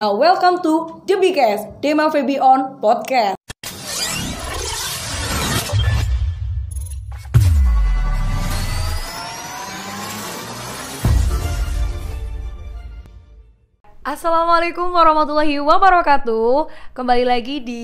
Welcome to The Biggest Dema Febi on Podcast. Assalamualaikum warahmatullahi wabarakatuh. Kembali lagi di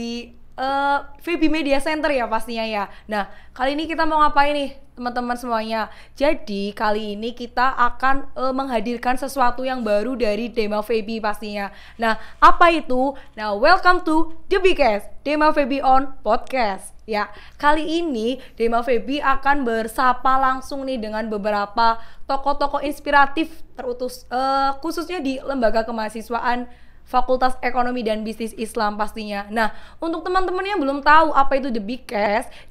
Febi Media Center ya pastinya ya. Nah, kali ini kita mau ngapain nih teman-teman semuanya? Jadi kali ini kita akan menghadirkan sesuatu yang baru dari Dema Febi pastinya. Nah, apa itu? Nah, welcome to The Biggest Dema Febi on Podcast. Ya, kali ini Dema Febi akan bersapa langsung nih dengan beberapa tokoh-tokoh inspiratif terutus khususnya di lembaga kemahasiswaan Fakultas Ekonomi dan Bisnis Islam pastinya. Nah, untuk teman-teman yang belum tahu apa itu The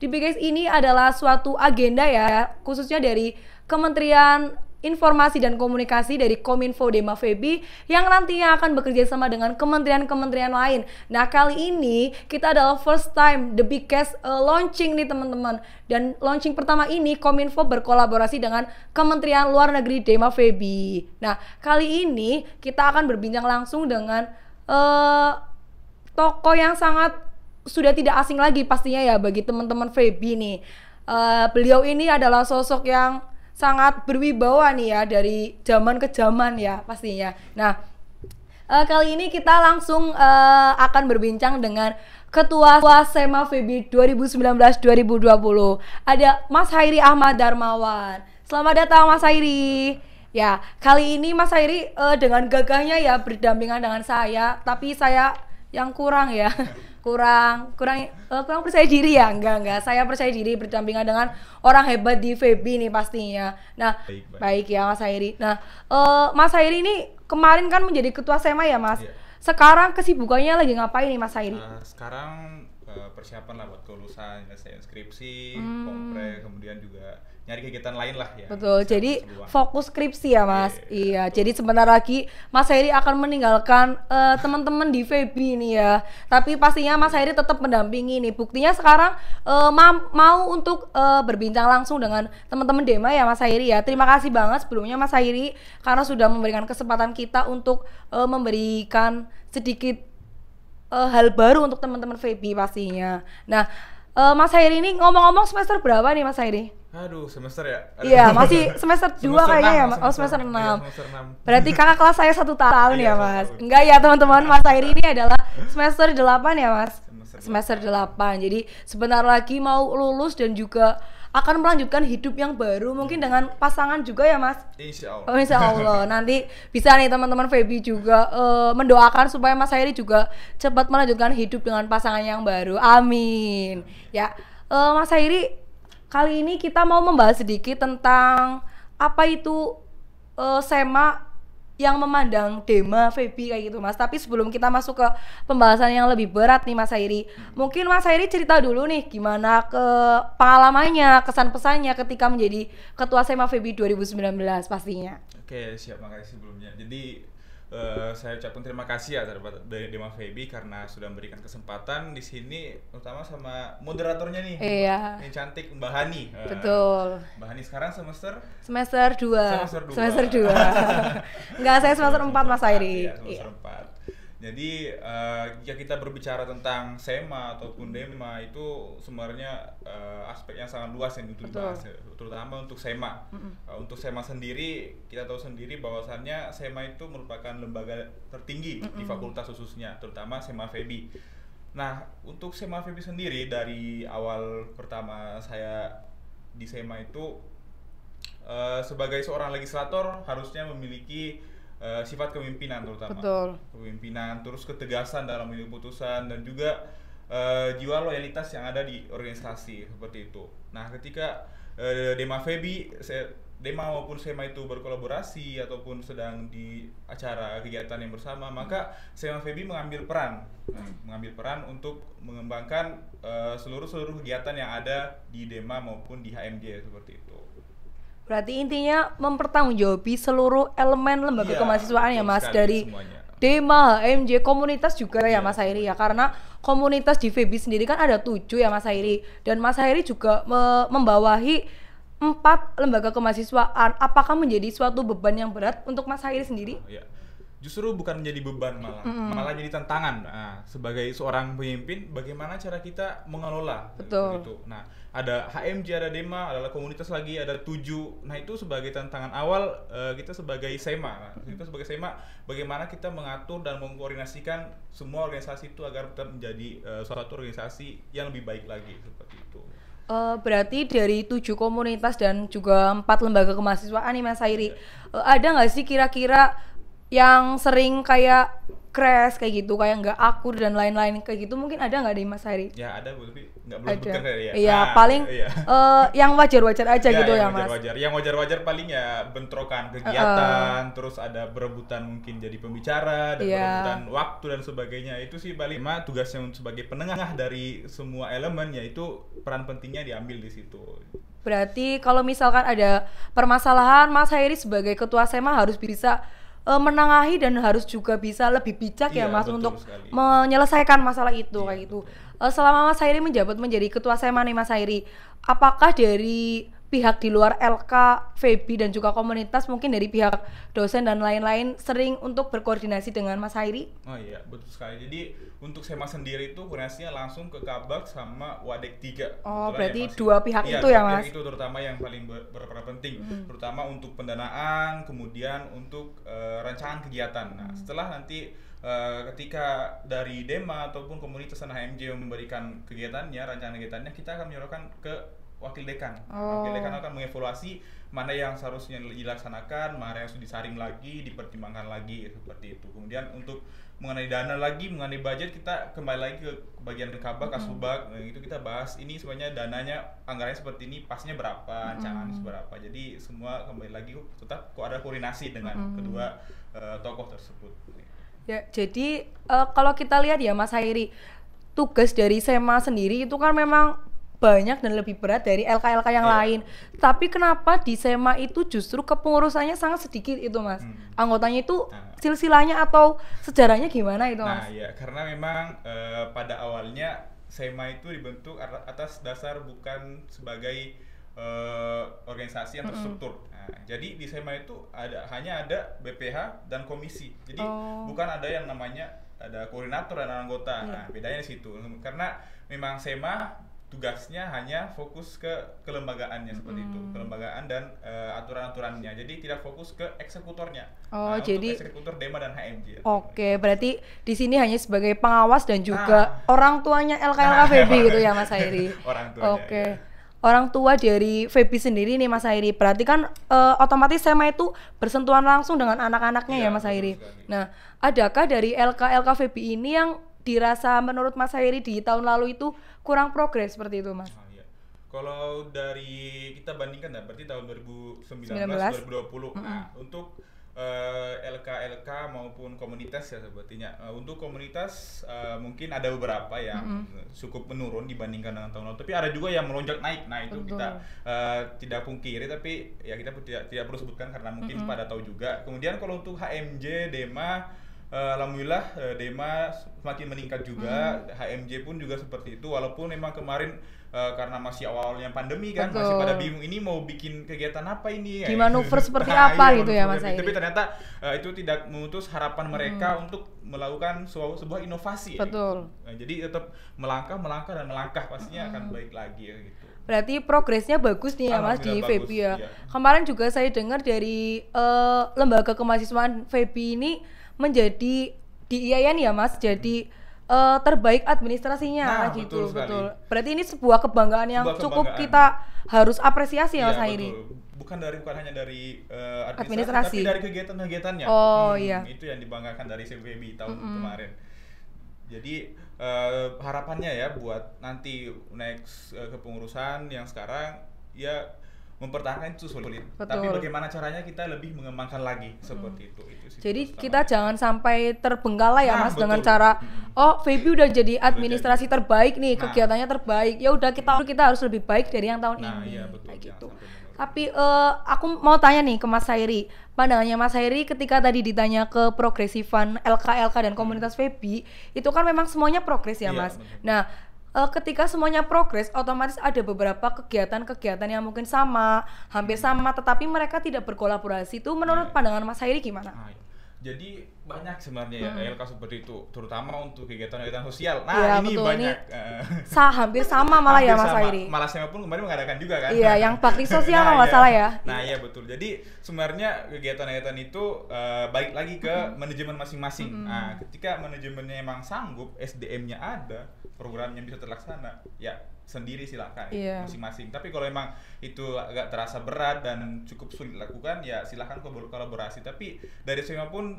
Biggest ini adalah suatu agenda ya, khususnya dari Kementerian Informasi dan Komunikasi dari Kominfo Dema Febi yang nantinya akan bekerja sama dengan kementerian-kementerian lain. Nah, kali ini kita adalah first time The Biggest launching nih teman-teman. Dan launching pertama ini Kominfo berkolaborasi dengan Kementerian Luar Negeri Dema Febi. Nah, kali ini kita akan berbincang langsung dengan tokoh yang sangat sudah tidak asing lagi pastinya ya bagi teman-teman Febi nih. Beliau ini adalah sosok yang sangat berwibawa nih ya dari zaman ke zaman ya pastinya. Nah, kali ini kita langsung akan berbincang dengan Ketua SEMA Febi 2019-2020. Ada Mas Hairi Ahmad Darmawan. Selamat datang Mas Hairi. Ya, kali ini Mas Hairi dengan gagahnya ya berdampingan dengan saya, tapi saya yang kurang ya. kurang percaya diri ya. Enggak, saya percaya diri berdampingan dengan orang hebat di Febi nih pastinya. Nah, baik ya Mas Hairi. Nah, Mas Hairi ini kemarin kan menjadi ketua SEMA ya Mas. Iya. Sekarang kesibukannya lagi ngapain nih Mas Hairi? Sekarang persiapan lah buat kelulusan, nyelesain skripsi, kompre, kemudian juga nyari kegiatan lain lah ya. Betul, jadi fokus skripsi ya Mas. Iya, jadi sebentar lagi Mas Hairi akan meninggalkan teman-teman di Febi nih ya. Tapi pastinya Mas Hairi tetap mendampingi nih. Buktinya sekarang mau untuk berbincang langsung dengan teman-teman Dema ya Mas Hairi ya. Terima kasih banget sebelumnya Mas Hairi karena sudah memberikan kesempatan kita untuk memberikan sedikit hal baru untuk teman-teman Febi pastinya. Nah, Mas Hairi ini ngomong-ngomong semester berapa nih Mas Hairi? Aduh, semester ya? Iya, masih semester 2 kayaknya ya, Mas. Oh, semester 6. Iya, semester 6. Berarti kakak kelas saya 1 tahun ya, Mas. Enggak ya, teman-teman. Mas Hairi ini adalah semester 8 ya, Mas. Semester 8. Jadi sebentar lagi mau lulus dan juga akan melanjutkan hidup yang baru mungkin dengan pasangan juga ya, Mas. Insya Allah. Oh, insya Allah. Nanti bisa nih teman-teman Febi juga mendoakan supaya Mas Hairi juga cepat melanjutkan hidup dengan pasangan yang baru. Amin. Ya, Mas Hairi, kali ini kita mau membahas sedikit tentang apa itu SEMA yang memandang Dema Febi kayak gitu Mas. Tapi sebelum kita masuk ke pembahasan yang lebih berat nih Mas Hairi, mungkin Mas Hairi cerita dulu nih gimana ke pengalamannya, kesan-pesannya ketika menjadi Ketua SEMA Febi 2019 pastinya. Oke, siap, makasih sebelumnya. Jadi saya ucapkan terima kasih ya terhadap Dema Febi karena sudah memberikan kesempatan di sini, terutama sama moderatornya nih. Iya. Yang cantik Mbak Hani. Betul. Mbak Hani sekarang semester 2. Semester 2. Enggak, saya semester 4 Mas Hairi. Iya, semester 4. Jadi jika kita berbicara tentang SEMA ataupun Dema itu sebenarnya aspek yang sangat luas yang untuk dibahas, terutama untuk SEMA. Untuk SEMA sendiri, kita tahu sendiri bahwasannya SEMA itu merupakan lembaga tertinggi di fakultas khususnya, terutama SEMA Febi. Nah, untuk SEMA Febi sendiri dari awal pertama saya di SEMA itu sebagai seorang legislator harusnya memiliki sifat kepemimpinan terutama. Betul. Kepemimpinan, terus ketegasan dalam mengambil keputusan dan juga jiwa loyalitas yang ada di organisasi seperti itu. Nah, ketika Dema Febi, Dema maupun SEMA itu berkolaborasi ataupun sedang di acara kegiatan yang bersama, maka SEMA Febi mengambil peran untuk mengembangkan seluruh kegiatan yang ada di Dema maupun di HMJ seperti itu. Berarti intinya mempertanggungjawabi seluruh elemen lembaga kemahasiswaan ya Mas, dari semuanya. Dema, HMJ, komunitas juga ya Mas Hairi ya, karena komunitas di Febi sendiri kan ada 7 ya Mas Hairi, dan Mas Hairi juga membawahi 4 lembaga kemahasiswaan. Apakah menjadi suatu beban yang berat untuk Mas Hairi sendiri? Ya. justru bukan menjadi beban, malah jadi tantangan. Nah, sebagai seorang pemimpin, bagaimana cara kita mengelola itu. Nah, ada HMJ, ada DEMA, ada komunitas lagi, ada 7. Nah, itu sebagai tantangan awal kita sebagai SEMA. Nah, kita sebagai SEMA, bagaimana kita mengatur dan mengkoordinasikan semua organisasi itu agar tetap menjadi suatu organisasi yang lebih baik lagi, seperti itu. Berarti dari 7 komunitas dan juga 4 lembaga kemahasiswaan nih Mas Hairi, ada nggak sih kira-kira yang sering kayak crash kayak gitu, kayak nggak akur dan lain-lain kayak gitu, mungkin ada nggak deh Mas Hairi? Ya ada, tapi nggak boleh sebutkan kayak ya. Iya, paling yang wajar-wajar aja gitu ya Mas. Yang wajar-wajar paling ya bentrokan kegiatan, terus ada berebutan mungkin jadi pembicara, dan berebutan waktu dan sebagainya. Itu sih paling tugasnya sebagai penengah dari semua elemen, yaitu peran pentingnya diambil di situ. Berarti kalau misalkan ada permasalahan, Mas Hairi sebagai ketua SEMA harus bisa menengahi dan harus juga bisa lebih bijak ya Mas untuk menyelesaikan masalah itu kayak gitu. Selama Mas Hairi menjabat menjadi ketua SEMA nih Mas Hairi, apakah dari pihak di luar LK, FEBI dan juga komunitas, mungkin dari pihak dosen dan lain-lain sering untuk berkoordinasi dengan Mas Hairi? Oh iya, betul sekali. Jadi untuk SEMA sendiri itu koordinasinya langsung ke Kabak sama Wadek 3. Oh, berarti dua pihak itu ya Mas? Itu terutama yang paling berperan penting, terutama untuk pendanaan, kemudian untuk rancangan kegiatan. Nah, setelah nanti ketika dari DEMA ataupun komunitas dan HMJ memberikan kegiatannya, rancangan kegiatannya, kita akan menyerahkan ke wakil dekan. Wakil dekan akan mengevaluasi mana yang seharusnya dilaksanakan, mana yang harus disaring lagi, dipertimbangkan lagi, seperti itu. Kemudian untuk mengenai dana lagi, mengenai budget, kita kembali lagi ke bagian Kabak, Kasubag, itu kita bahas ini sebenarnya dananya, anggarannya seperti ini, pasnya berapa, ancaman seberapa. Jadi semua kembali lagi tetap kok ada koordinasi dengan kedua tokoh tersebut. Ya, jadi kalau kita lihat ya Mas Hairi, tugas dari SEMA sendiri itu kan memang banyak dan lebih berat dari LK-LK yang lain. Tapi kenapa di SEMA itu justru kepengurusannya sangat sedikit itu Mas? Anggotanya itu silsilahnya atau sejarahnya gimana itu Mas? Nah ya, karena memang pada awalnya SEMA itu dibentuk atas dasar bukan sebagai organisasi yang terstruktur. Nah, jadi di SEMA itu hanya ada BPH dan komisi. Jadi bukan ada yang namanya ada koordinator dan anggota. Nah, bedanya di situ. Karena memang SEMA tugasnya hanya fokus ke kelembagaannya, seperti itu, kelembagaan dan aturan-aturannya. Jadi tidak fokus ke eksekutornya. Jadi untuk eksekutor DEMA dan HMJ. Oke, berarti di sini hanya sebagai pengawas dan juga orang tuanya LK-LK FEBI gitu ya Mas Hairi. Orang tuanya. Oke. Ya. Orang tua dari FEBI sendiri nih Mas Hairi, berarti kan otomatis SEMA itu bersentuhan langsung dengan anak-anaknya ya Mas Hairi. Nah, adakah dari LK-LK FEBI ini yang dirasa menurut Mas Hairi di tahun lalu itu kurang progres seperti itu Mas? Kalau dari kita bandingkan berarti tahun 2019-2020. Nah, untuk LK maupun komunitas ya sepertinya. Untuk komunitas mungkin ada beberapa yang cukup menurun dibandingkan dengan tahun lalu, tapi ada juga yang melonjak naik. Nah, itu kita tidak pungkiri, tapi ya kita tidak perlu sebutkan karena mungkin pada tahu juga. Kemudian kalau untuk HMJ, DEMA, alhamdulillah DEMA semakin meningkat juga, HMJ pun juga seperti itu, walaupun memang kemarin karena masih awalnya pandemi kan, masih pada bingung ini mau bikin kegiatan apa ini, di manuver seperti apa gitu ya Mas Hairi. Tapi ternyata itu tidak memutus harapan mereka untuk melakukan sebuah inovasi. Betul. Nah, jadi tetap melangkah dan melangkah, pastinya akan baik lagi ya gitu. Berarti progresnya bagus nih ya Mas di FEBI ya. Kemarin juga saya dengar dari lembaga kemahasiswaan FEBI ini menjadi di IAIN ya Mas, jadi terbaik administrasinya gitu. Betul. Berarti ini sebuah kebanggaan yang cukup kita harus apresiasi ya Mas Hairi. Bukan hanya dari administrasi, tapi dari kegiatan-kegiatannya. Iya. Itu yang dibanggakan dari FEBI tahun kemarin. Jadi harapannya ya buat nanti next kepengurusan yang sekarang ya mempertahankan itu sulit. Tapi bagaimana caranya kita lebih mengembangkan lagi seperti itu sih. Jadi kita jangan sampai terbengkalai ya Mas dengan cara FEBI udah jadi administrasi terbaik nih, kegiatannya terbaik. Ya udah kita harus lebih baik dari yang tahun ini. Iya, betul, kayak gitu. Tapi aku mau tanya nih ke Mas Hairi, pandangannya Mas Hairi ketika tadi ditanya ke progresifan LK dan komunitas FEBI, itu kan memang semuanya progres ya Mas. Betul. Nah, ketika semuanya progres, otomatis ada beberapa kegiatan-kegiatan yang mungkin sama, hampir sama, tetapi mereka tidak berkolaborasi. Itu menurut pandangan Mas Hairi gimana? Jadi banyak sebenarnya ya LK seperti itu, terutama untuk kegiatan-kegiatan sosial. Nah, Iya, ini betul. banyak. Hampir sama malah ya Hampir Mas sama. Hairi. Malah saya pun kemarin mengadakan juga kan. Iya, yang bakti sosial Nah, kalau nggak iya. salah ya. Nah, iya betul. Jadi sebenarnya kegiatan-kegiatan itu balik lagi ke manajemen masing-masing. Nah, ketika manajemennya emang sanggup, SDM-nya ada, programnya bisa terlaksana, ya sendiri silakan Iya. masing-masing. Tapi kalau emang itu agak terasa berat dan cukup sulit dilakukan, ya silahkan kolaborasi. Tapi dari SEMA pun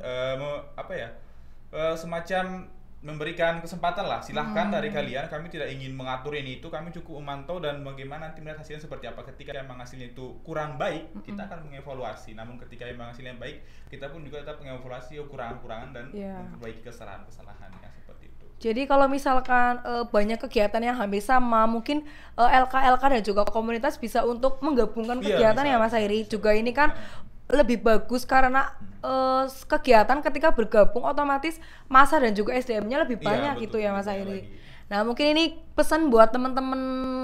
semacam memberikan kesempatan lah, silahkan dari kalian, kami tidak ingin mengatur ini itu, kami cukup memantau dan bagaimana nanti melihat hasilnya seperti apa. Ketika emang hasilnya itu kurang baik, kita akan mengevaluasi. Namun ketika emang hasilnya baik, kita pun juga tetap mengevaluasi kekurangan-kekurangan dan memperbaiki kesalahan-kesalahannya seperti itu. Jadi kalau misalkan banyak kegiatan yang hampir sama, mungkin LK dan juga komunitas bisa untuk menggabungkan kegiatan ya Mas Hairi. Juga ini kan lebih bagus karena kegiatan ketika bergabung otomatis masa dan juga SDM-nya lebih banyak gitu ya Mas Hairi. Nah mungkin ini pesan buat teman-teman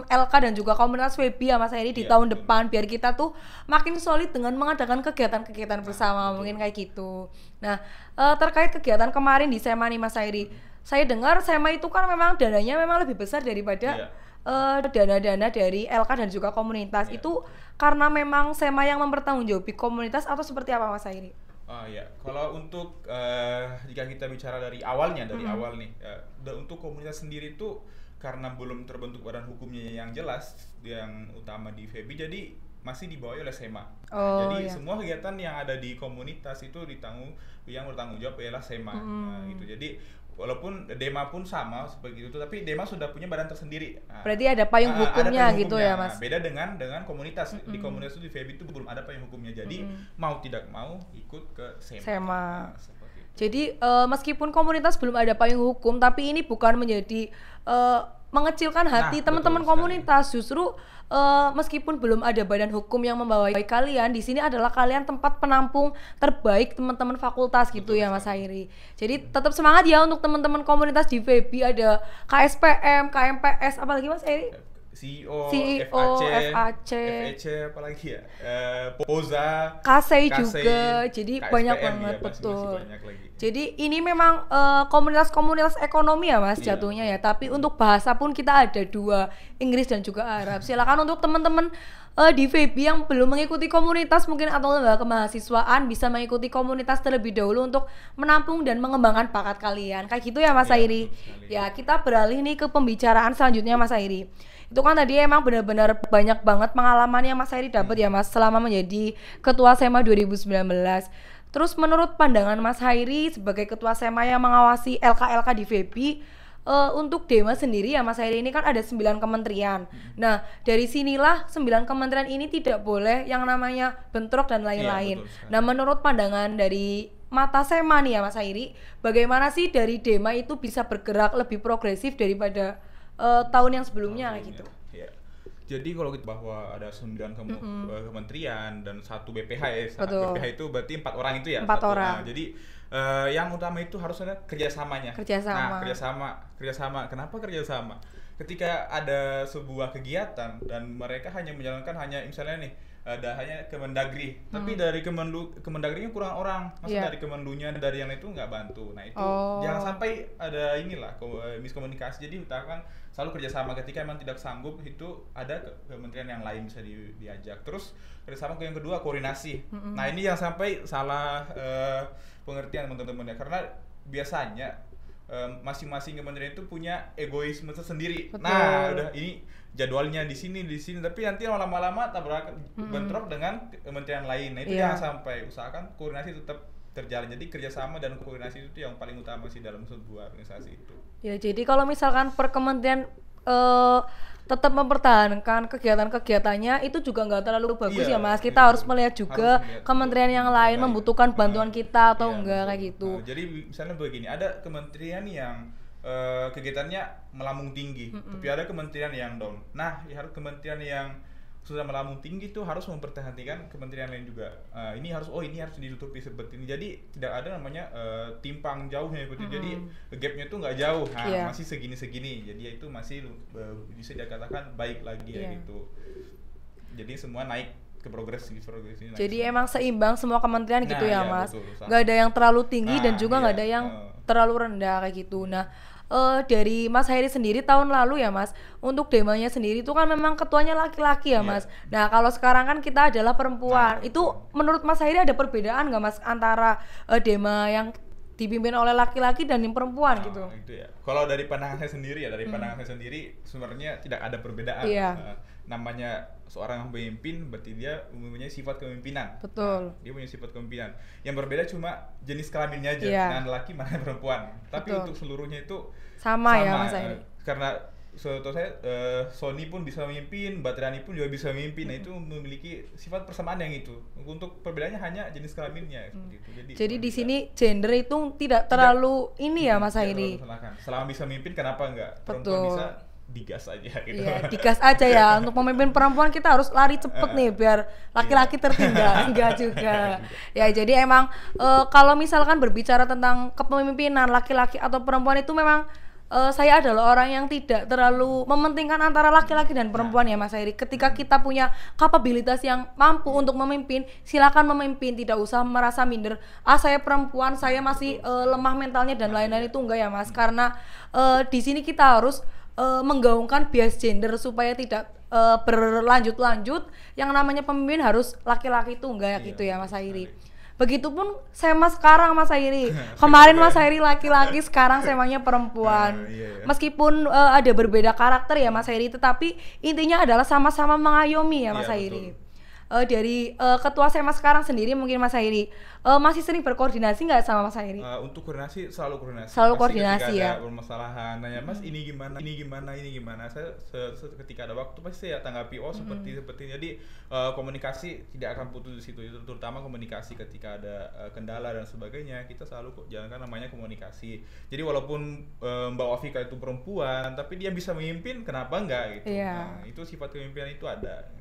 LK dan juga komunitas Febi ya Mas Hairi di tahun depan, biar kita tuh makin solid dengan mengadakan kegiatan-kegiatan bersama, mungkin kayak gitu. Nah terkait kegiatan kemarin di SEMA nih Mas Hairi, saya dengar SEMA itu kan memang dananya memang lebih besar daripada dana-dana dari LK dan juga komunitas. Itu karena memang SEMA yang mempertanggungjawab komunitas atau seperti apa Mas Hairi? Ya, kalau untuk jika kita bicara dari awalnya, awal nih, untuk komunitas sendiri itu karena belum terbentuk badan hukumnya yang jelas, yang utama di FEBI, jadi masih dibawahi oleh SEMA. Jadi semua kegiatan yang ada di komunitas itu yang bertanggung jawab ialah SEMA. Gitu. Jadi walaupun DEMA pun sama seperti itu, tapi DEMA sudah punya badan tersendiri. Berarti ada payung hukumnya gitu ya Mas? Beda dengan komunitas. Di komunitas itu di FEBI itu belum ada payung hukumnya. Jadi mau tidak mau ikut ke SEMA. Jadi meskipun komunitas belum ada payung hukum, tapi ini bukan menjadi mengecilkan hati teman-teman komunitas. Justru meskipun belum ada badan hukum yang membawahi kalian, di sini adalah kalian tempat penampung terbaik teman-teman fakultas gitu ya Mas Hairi. Jadi tetap semangat ya untuk teman-teman komunitas di FEBI, ada KSPM, KMPS, apalagi Mas Hairi? CEO, FAC, apalagi ya, POZA, KSEI juga, jadi KSPM, banyak banget ya, betul. Banyak lagi. Jadi ini memang komunitas-komunitas ekonomi ya Mas jatuhnya ya. Tapi untuk bahasa pun kita ada dua, Inggris dan juga Arab. Silakan untuk teman-teman di FEBI yang belum mengikuti komunitas mungkin atau lembaga kemahasiswaan bisa mengikuti komunitas terlebih dahulu untuk menampung dan mengembangkan bakat kalian. Kayak gitu ya Mas Hairi. Ya kita beralih nih ke pembicaraan selanjutnya Mas Hairi. Itu kan tadi emang benar-benar banyak banget pengalaman yang Mas Hairi dapat ya Mas selama menjadi ketua SEMA 2019. Terus menurut pandangan Mas Hairi sebagai ketua SEMA yang mengawasi LK-LK di FEBI, untuk DEMA sendiri ya Mas Hairi, ini kan ada 9 kementerian. Nah dari sinilah 9 kementerian ini tidak boleh yang namanya bentrok dan lain-lain. Nah menurut pandangan dari mata SEMA nih ya Mas Hairi, bagaimana sih dari DEMA itu bisa bergerak lebih progresif daripada tahun yang sebelumnya gitu? Ya. Jadi kalau kita bahwa ada 9 kementerian dan 1 BPH ya, BPH itu berarti 4 orang itu ya. 4 orang. Jadi yang utama itu harus ada kerjasamanya. Nah, kerjasama. Kenapa kerjasama? Ketika ada sebuah kegiatan dan mereka hanya menjalankan misalnya nih ada hanya Kemendagri, tapi dari Kemendagrinya kurang orang, maksudnya dari Kemenlunya dari yang lain itu nggak bantu. Nah itu jangan sampai ada miskomunikasi. Jadi usahakan selalu kerjasama. Ketika memang tidak sanggup itu ada kementerian yang lain bisa diajak. Terus kerjasama yang kedua koordinasi. Nah ini jangan sampai salah pengertian teman-teman ya, karena biasanya masing-masing kementerian itu punya egoisme tersendiri. Betul. Nah, udah ini jadwalnya di sini, tapi nanti lama-lama bentrok dengan kementerian lain. Nah, itu jangan sampai, usahakan koordinasi tetap terjalin. Jadi kerjasama dan koordinasi itu yang paling utama sih dalam sebuah organisasi itu. Ya, jadi kalau misalkan per kementerian tetap mempertahankan kegiatan-kegiatannya itu juga nggak terlalu bagus ya Mas. Kita harus melihat juga kementerian yang lain membutuhkan bantuan kita atau enggak kayak gitu. Jadi misalnya begini, ada kementerian yang kegiatannya melambung tinggi, tapi ada kementerian yang down. Nah, harus kementerian yang sudah melambung tinggi itu harus memperhatikan kementerian lain juga. Ini harus ditutupi seperti ini. Jadi tidak ada namanya timpang jauhnya seperti itu. Jadi gapnya itu nggak jauh, masih segini-segini. Jadi itu masih bisa dikatakan baik lagi ya gitu. Jadi semua naik ke progres ini. Jadi emang seimbang semua kementerian gitu ya, iya, Mas. betul, Nggak ada yang terlalu tinggi dan juga nggak iya, ada yang terlalu rendah kayak gitu. Nah, dari Mas Hairi sendiri tahun lalu ya, Mas, untuk demanya sendiri itu kan memang ketuanya laki-laki ya, Iya. Mas. Nah, kalau sekarang kan kita adalah perempuan. Nah, Itu menurut Mas Hairi ada perbedaan nggak, Mas, antara dema yang dipimpin oleh laki-laki dan yang perempuan gitu? Itu ya. Kalau dari pandangan saya sendiri ya, pandangan saya sendiri sebenarnya tidak ada perbedaan. Iya. Namanya seorang pemimpin berarti dia mempunyai sifat kepemimpinan. Betul. Dia punya sifat kepemimpinan. Yang berbeda cuma jenis kelaminnya aja, Iya. mana laki mana perempuan. Tapi Betul. untuk seluruhnya itu Sama ya, Mas Hairi. Karena setahu saya Sony pun bisa memimpin, Batriani pun juga bisa memimpin. Nah, itu memiliki sifat persamaan yang itu. Untuk perbedaannya hanya jenis kelaminnya seperti itu. Jadi di sini gender itu tidak terlalu ini ya, Mas Hairi. Selama bisa memimpin kenapa enggak? Betul. Perempuan bisa digas aja gitu. Iya, digas aja ya. Untuk memimpin perempuan kita harus lari cepet nih biar laki-laki tertinggal. Enggak juga. Ya, jadi emang kalau misalkan berbicara tentang kepemimpinan laki-laki atau perempuan itu memang saya adalah orang yang tidak terlalu mementingkan antara laki-laki dan perempuan ya, Mas Hairi. Ketika kita punya kapabilitas yang mampu untuk memimpin, silakan memimpin, tidak usah merasa minder. Saya perempuan, saya masih lemah mentalnya dan lain-lain itu enggak ya, Mas. Karena di sini kita harus menggaungkan bias gender supaya tidak berlanjut-lanjut. Yang namanya pemimpin harus laki-laki itu enggak gitu ya, Mas Hairi. Begitupun Sema sekarang, Mas Hairi. Kemarin Mas Hairi laki-laki, sekarang Semanya perempuan. Meskipun ada berbeda karakter ya, Mas Hairi, tetapi intinya adalah sama-sama mengayomi ya, Mas Hairi. Dari ketua Sema sekarang sendiri mungkin Mas Hairi masih sering berkoordinasi nggak sama Mas Hairi? Untuk koordinasi selalu koordinasi. Selalu pasti koordinasi ketika ya. ada permasalahan, nanya Mas ini gimana. Saya ketika ada waktu pasti saya tanggapi seperti jadi komunikasi tidak akan putus di situ. Terutama komunikasi ketika ada kendala dan sebagainya kita selalu jalankan namanya komunikasi. Jadi walaupun Mbak Wafika itu perempuan tapi dia bisa memimpin, kenapa enggak gitu. Iya. Nah, itu sifat kepemimpinan itu ada.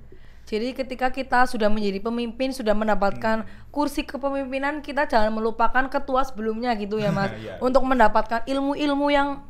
Jadi ketika kita sudah menjadi pemimpin, sudah mendapatkan kursi kepemimpinan, kita jangan melupakan ketua sebelumnya gitu ya, Mas. Untuk mendapatkan ilmu-ilmu yang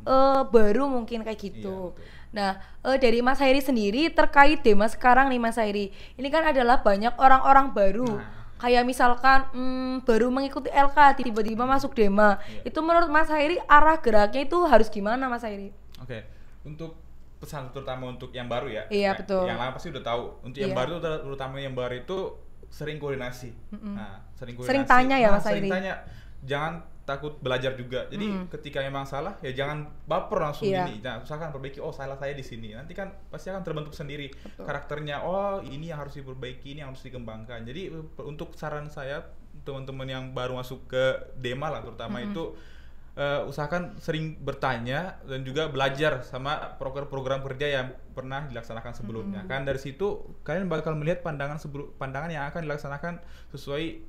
baru mungkin kayak gitu. Nah, dari Mas Hairi sendiri terkait Dema sekarang nih, Mas Hairi. Ini kan adalah banyak orang-orang baru. Kayak misalkan baru mengikuti LK tiba-tiba masuk Dema. Itu menurut Mas Hairi arah geraknya itu harus gimana, Mas Hairi? Oke. Untuk pesan terutama untuk yang baru ya. Iya, betul. Yang lama pasti udah tahu. Untuk yang baru terutama yang baru itu sering koordinasi. Nah, sering koordinasi. Sering tanya ya, Mas Hairi. Sering tanya. Jangan takut belajar juga. Jadi ketika emang salah ya jangan baper langsung gini. Nah, usahakan perbaiki. Salah saya di sini. Nanti kan pasti akan terbentuk sendiri karakternya. Ini yang harus diperbaiki, ini yang harus dikembangkan. Jadi untuk saran saya teman-teman yang baru masuk ke Dema lah terutama itu usahakan sering bertanya dan juga belajar sama program kerja yang pernah dilaksanakan sebelumnya. Kan dari situ kalian bakal melihat pandangan yang akan dilaksanakan sesuai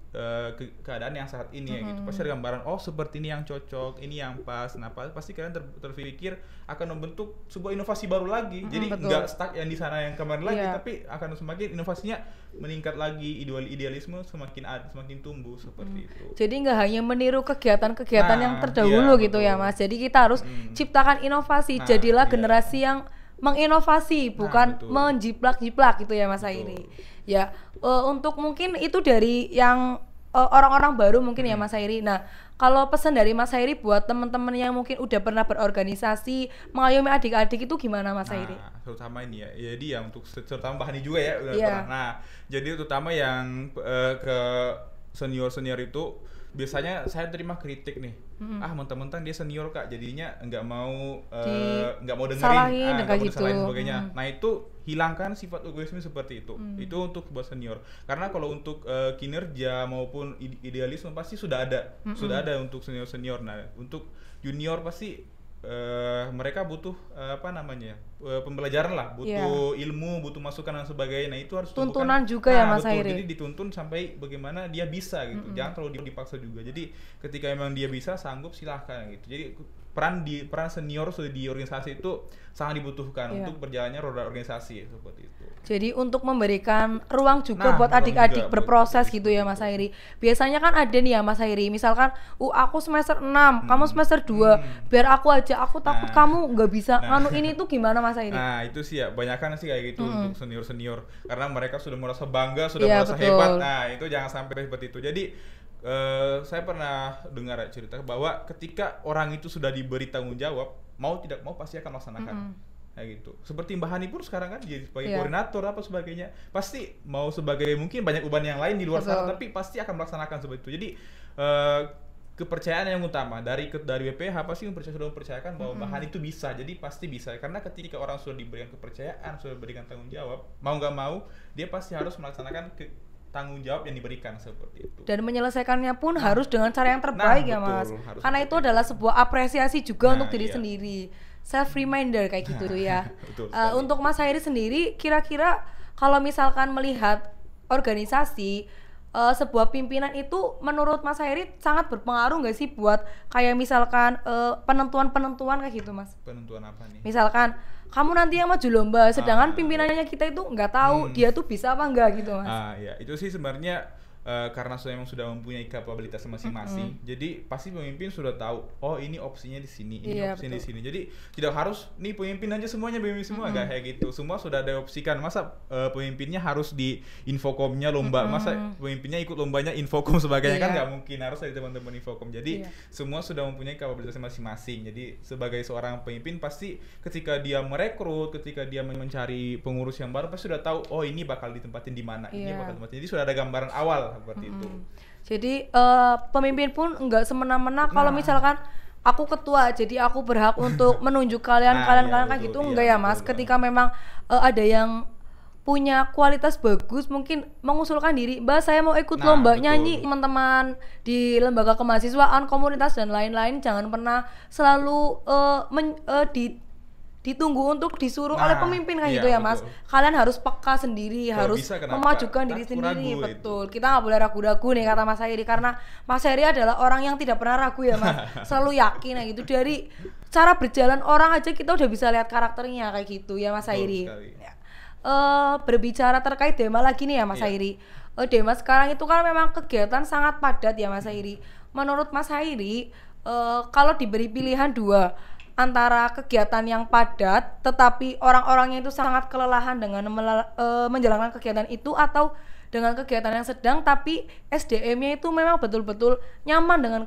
keadaan yang saat ini ya gitu. Pasti ada gambaran seperti ini yang cocok, ini yang pas. Nah, pasti kalian terpikir akan membentuk sebuah inovasi baru lagi. Jadi nggak stuck yang di sana yang kemarin lagi, tapi akan semakin inovasinya meningkat lagi, idealisme semakin tumbuh seperti itu. Jadi nggak hanya meniru kegiatan-kegiatan yang terdahulu gitu ya, Mas. Jadi kita harus ciptakan inovasi. Jadilah generasi yang menginovasi, bukan menjiplak-jiplak gitu ya, Mas Hairi. Ya, untuk mungkin itu dari yang orang-orang baru mungkin ya, Mas Hairi. Nah, kalau pesan dari Mas Hairi buat teman-teman yang mungkin udah pernah berorganisasi, mengayomi adik-adik itu gimana, Mas Hairi? Terutama ini ya. Jadi ya untuk terutama Mbak Hani juga ya udah pernah. Nah, jadi terutama yang ke senior itu biasanya saya terima kritik nih. Mentang-mentang dia senior Kak, jadinya nggak mau dengerin, nggak mau disalahin sebagainya. Nah, itu hilangkan sifat egoisme seperti itu. Itu untuk buat senior. Karena kalau untuk kinerja maupun idealisme pasti sudah ada untuk senior. Nah, untuk junior pasti mereka butuh pembelajaran lah, butuh ilmu, butuh masukan dan sebagainya. Nah, itu harus tuntunan juga ya, Mas Hairi. Jadi dituntun sampai bagaimana dia bisa gitu. Jangan terlalu dipaksa juga. Jadi ketika emang dia bisa sanggup silahkan gitu. Jadi peran senior di organisasi itu sangat dibutuhkan untuk berjalannya roda organisasi seperti itu. Jadi untuk memberikan ruang juga buat ruang adik-adik juga berproses buat gitu ya Mas Hairi. Biasanya kan ada nih ya Mas Hairi, misalkan aku semester 6, kamu semester 2, biar aku aja, aku takut kamu nggak bisa nganu ini tuh gimana Mas Hairi? Nah itu sih ya, banyakan sih kayak gitu untuk senior-senior, karena mereka sudah merasa bangga, sudah merasa hebat. Nah itu jangan sampai seperti itu. Jadi saya pernah dengar cerita bahwa ketika orang itu sudah diberi tanggung jawab, mau tidak mau pasti akan melaksanakan. Kayak gitu. Seperti Mbak Hani pun sekarang kan jadi sebagai koordinator apa sebagainya, pasti mau sebagai mungkin banyak beban yang lain di luar sana, tapi pasti akan melaksanakan seperti itu. Jadi kepercayaan yang utama dari BPH pasti sudah mempercayakan bahwa Mbak Hani itu bisa, jadi pasti bisa, karena ketika orang sudah diberikan kepercayaan, sudah diberikan tanggung jawab, mau nggak mau dia pasti harus melaksanakan tanggung jawab yang diberikan seperti itu. Dan menyelesaikannya pun harus dengan cara yang terbaik ya Mas. Karena itu adalah sebuah apresiasi juga untuk diri sendiri. Self reminder kayak gitu ya. Untuk Mas Hairi sendiri, kira-kira kalau misalkan melihat organisasi, sebuah pimpinan itu menurut Mas Hairi sangat berpengaruh nggak sih buat kayak misalkan penentuan-penentuan kayak gitu Mas? Penentuan apa nih? Misalkan kamu nanti yang maju lomba, sedangkan pimpinannya kita itu nggak tahu dia tuh bisa apa enggak gitu Mas. Ya itu sih sebenarnya karena memang sudah mempunyai kapabilitas masing-masing, jadi pasti pemimpin sudah tahu, oh ini opsinya di sini, ini opsinya di sini. Jadi tidak harus nih pemimpin aja semuanya pemimpin semua, enggak kayak gitu. Semua sudah ada opsikan. Masa pemimpinnya harus di infokomnya lomba, masa pemimpinnya ikut lombanya infokom sebagainya, kan nggak mungkin, harus ada teman-teman infokom. Jadi semua sudah mempunyai kapabilitas masing-masing. Jadi sebagai seorang pemimpin pasti ketika dia merekrut, ketika dia mencari pengurus yang baru, pasti sudah tahu, oh ini bakal ditempatin di mana, ini bakal ditempatin. Jadi sudah ada gambaran awal seperti itu. Jadi pemimpin pun nggak semena-mena kalau misalkan aku ketua, jadi aku berhak untuk menunjuk kalian kan gitu, enggak ya Mas. Ketika memang ada yang punya kualitas bagus, mungkin mengusulkan diri, Mbak saya mau ikut lomba nyanyi. Teman-teman di lembaga kemahasiswaan, komunitas dan lain-lain, jangan pernah selalu ditunggu untuk disuruh oleh pemimpin kayak gitu ya Mas. Kalian harus peka sendiri, harus memajukan diri sendiri. Betul. Kita nggak boleh ragu-ragu nih kata Mas Hairi, karena Mas Hairi adalah orang yang tidak pernah ragu ya Mas. Selalu yakin kayak gitu. Dari cara berjalan orang aja kita udah bisa lihat karakternya kayak gitu ya Mas Hairi. Berbicara terkait Dema lagi nih ya Mas Hairi. Dema sekarang itu kan memang kegiatan sangat padat ya Mas Hairi. Menurut Mas Hairi, kalau diberi pilihan dua, antara kegiatan yang padat tetapi orang-orangnya itu sangat kelelahan dengan menjalankan kegiatan itu, atau dengan kegiatan yang sedang tapi SDM-nya itu memang betul-betul nyaman dengan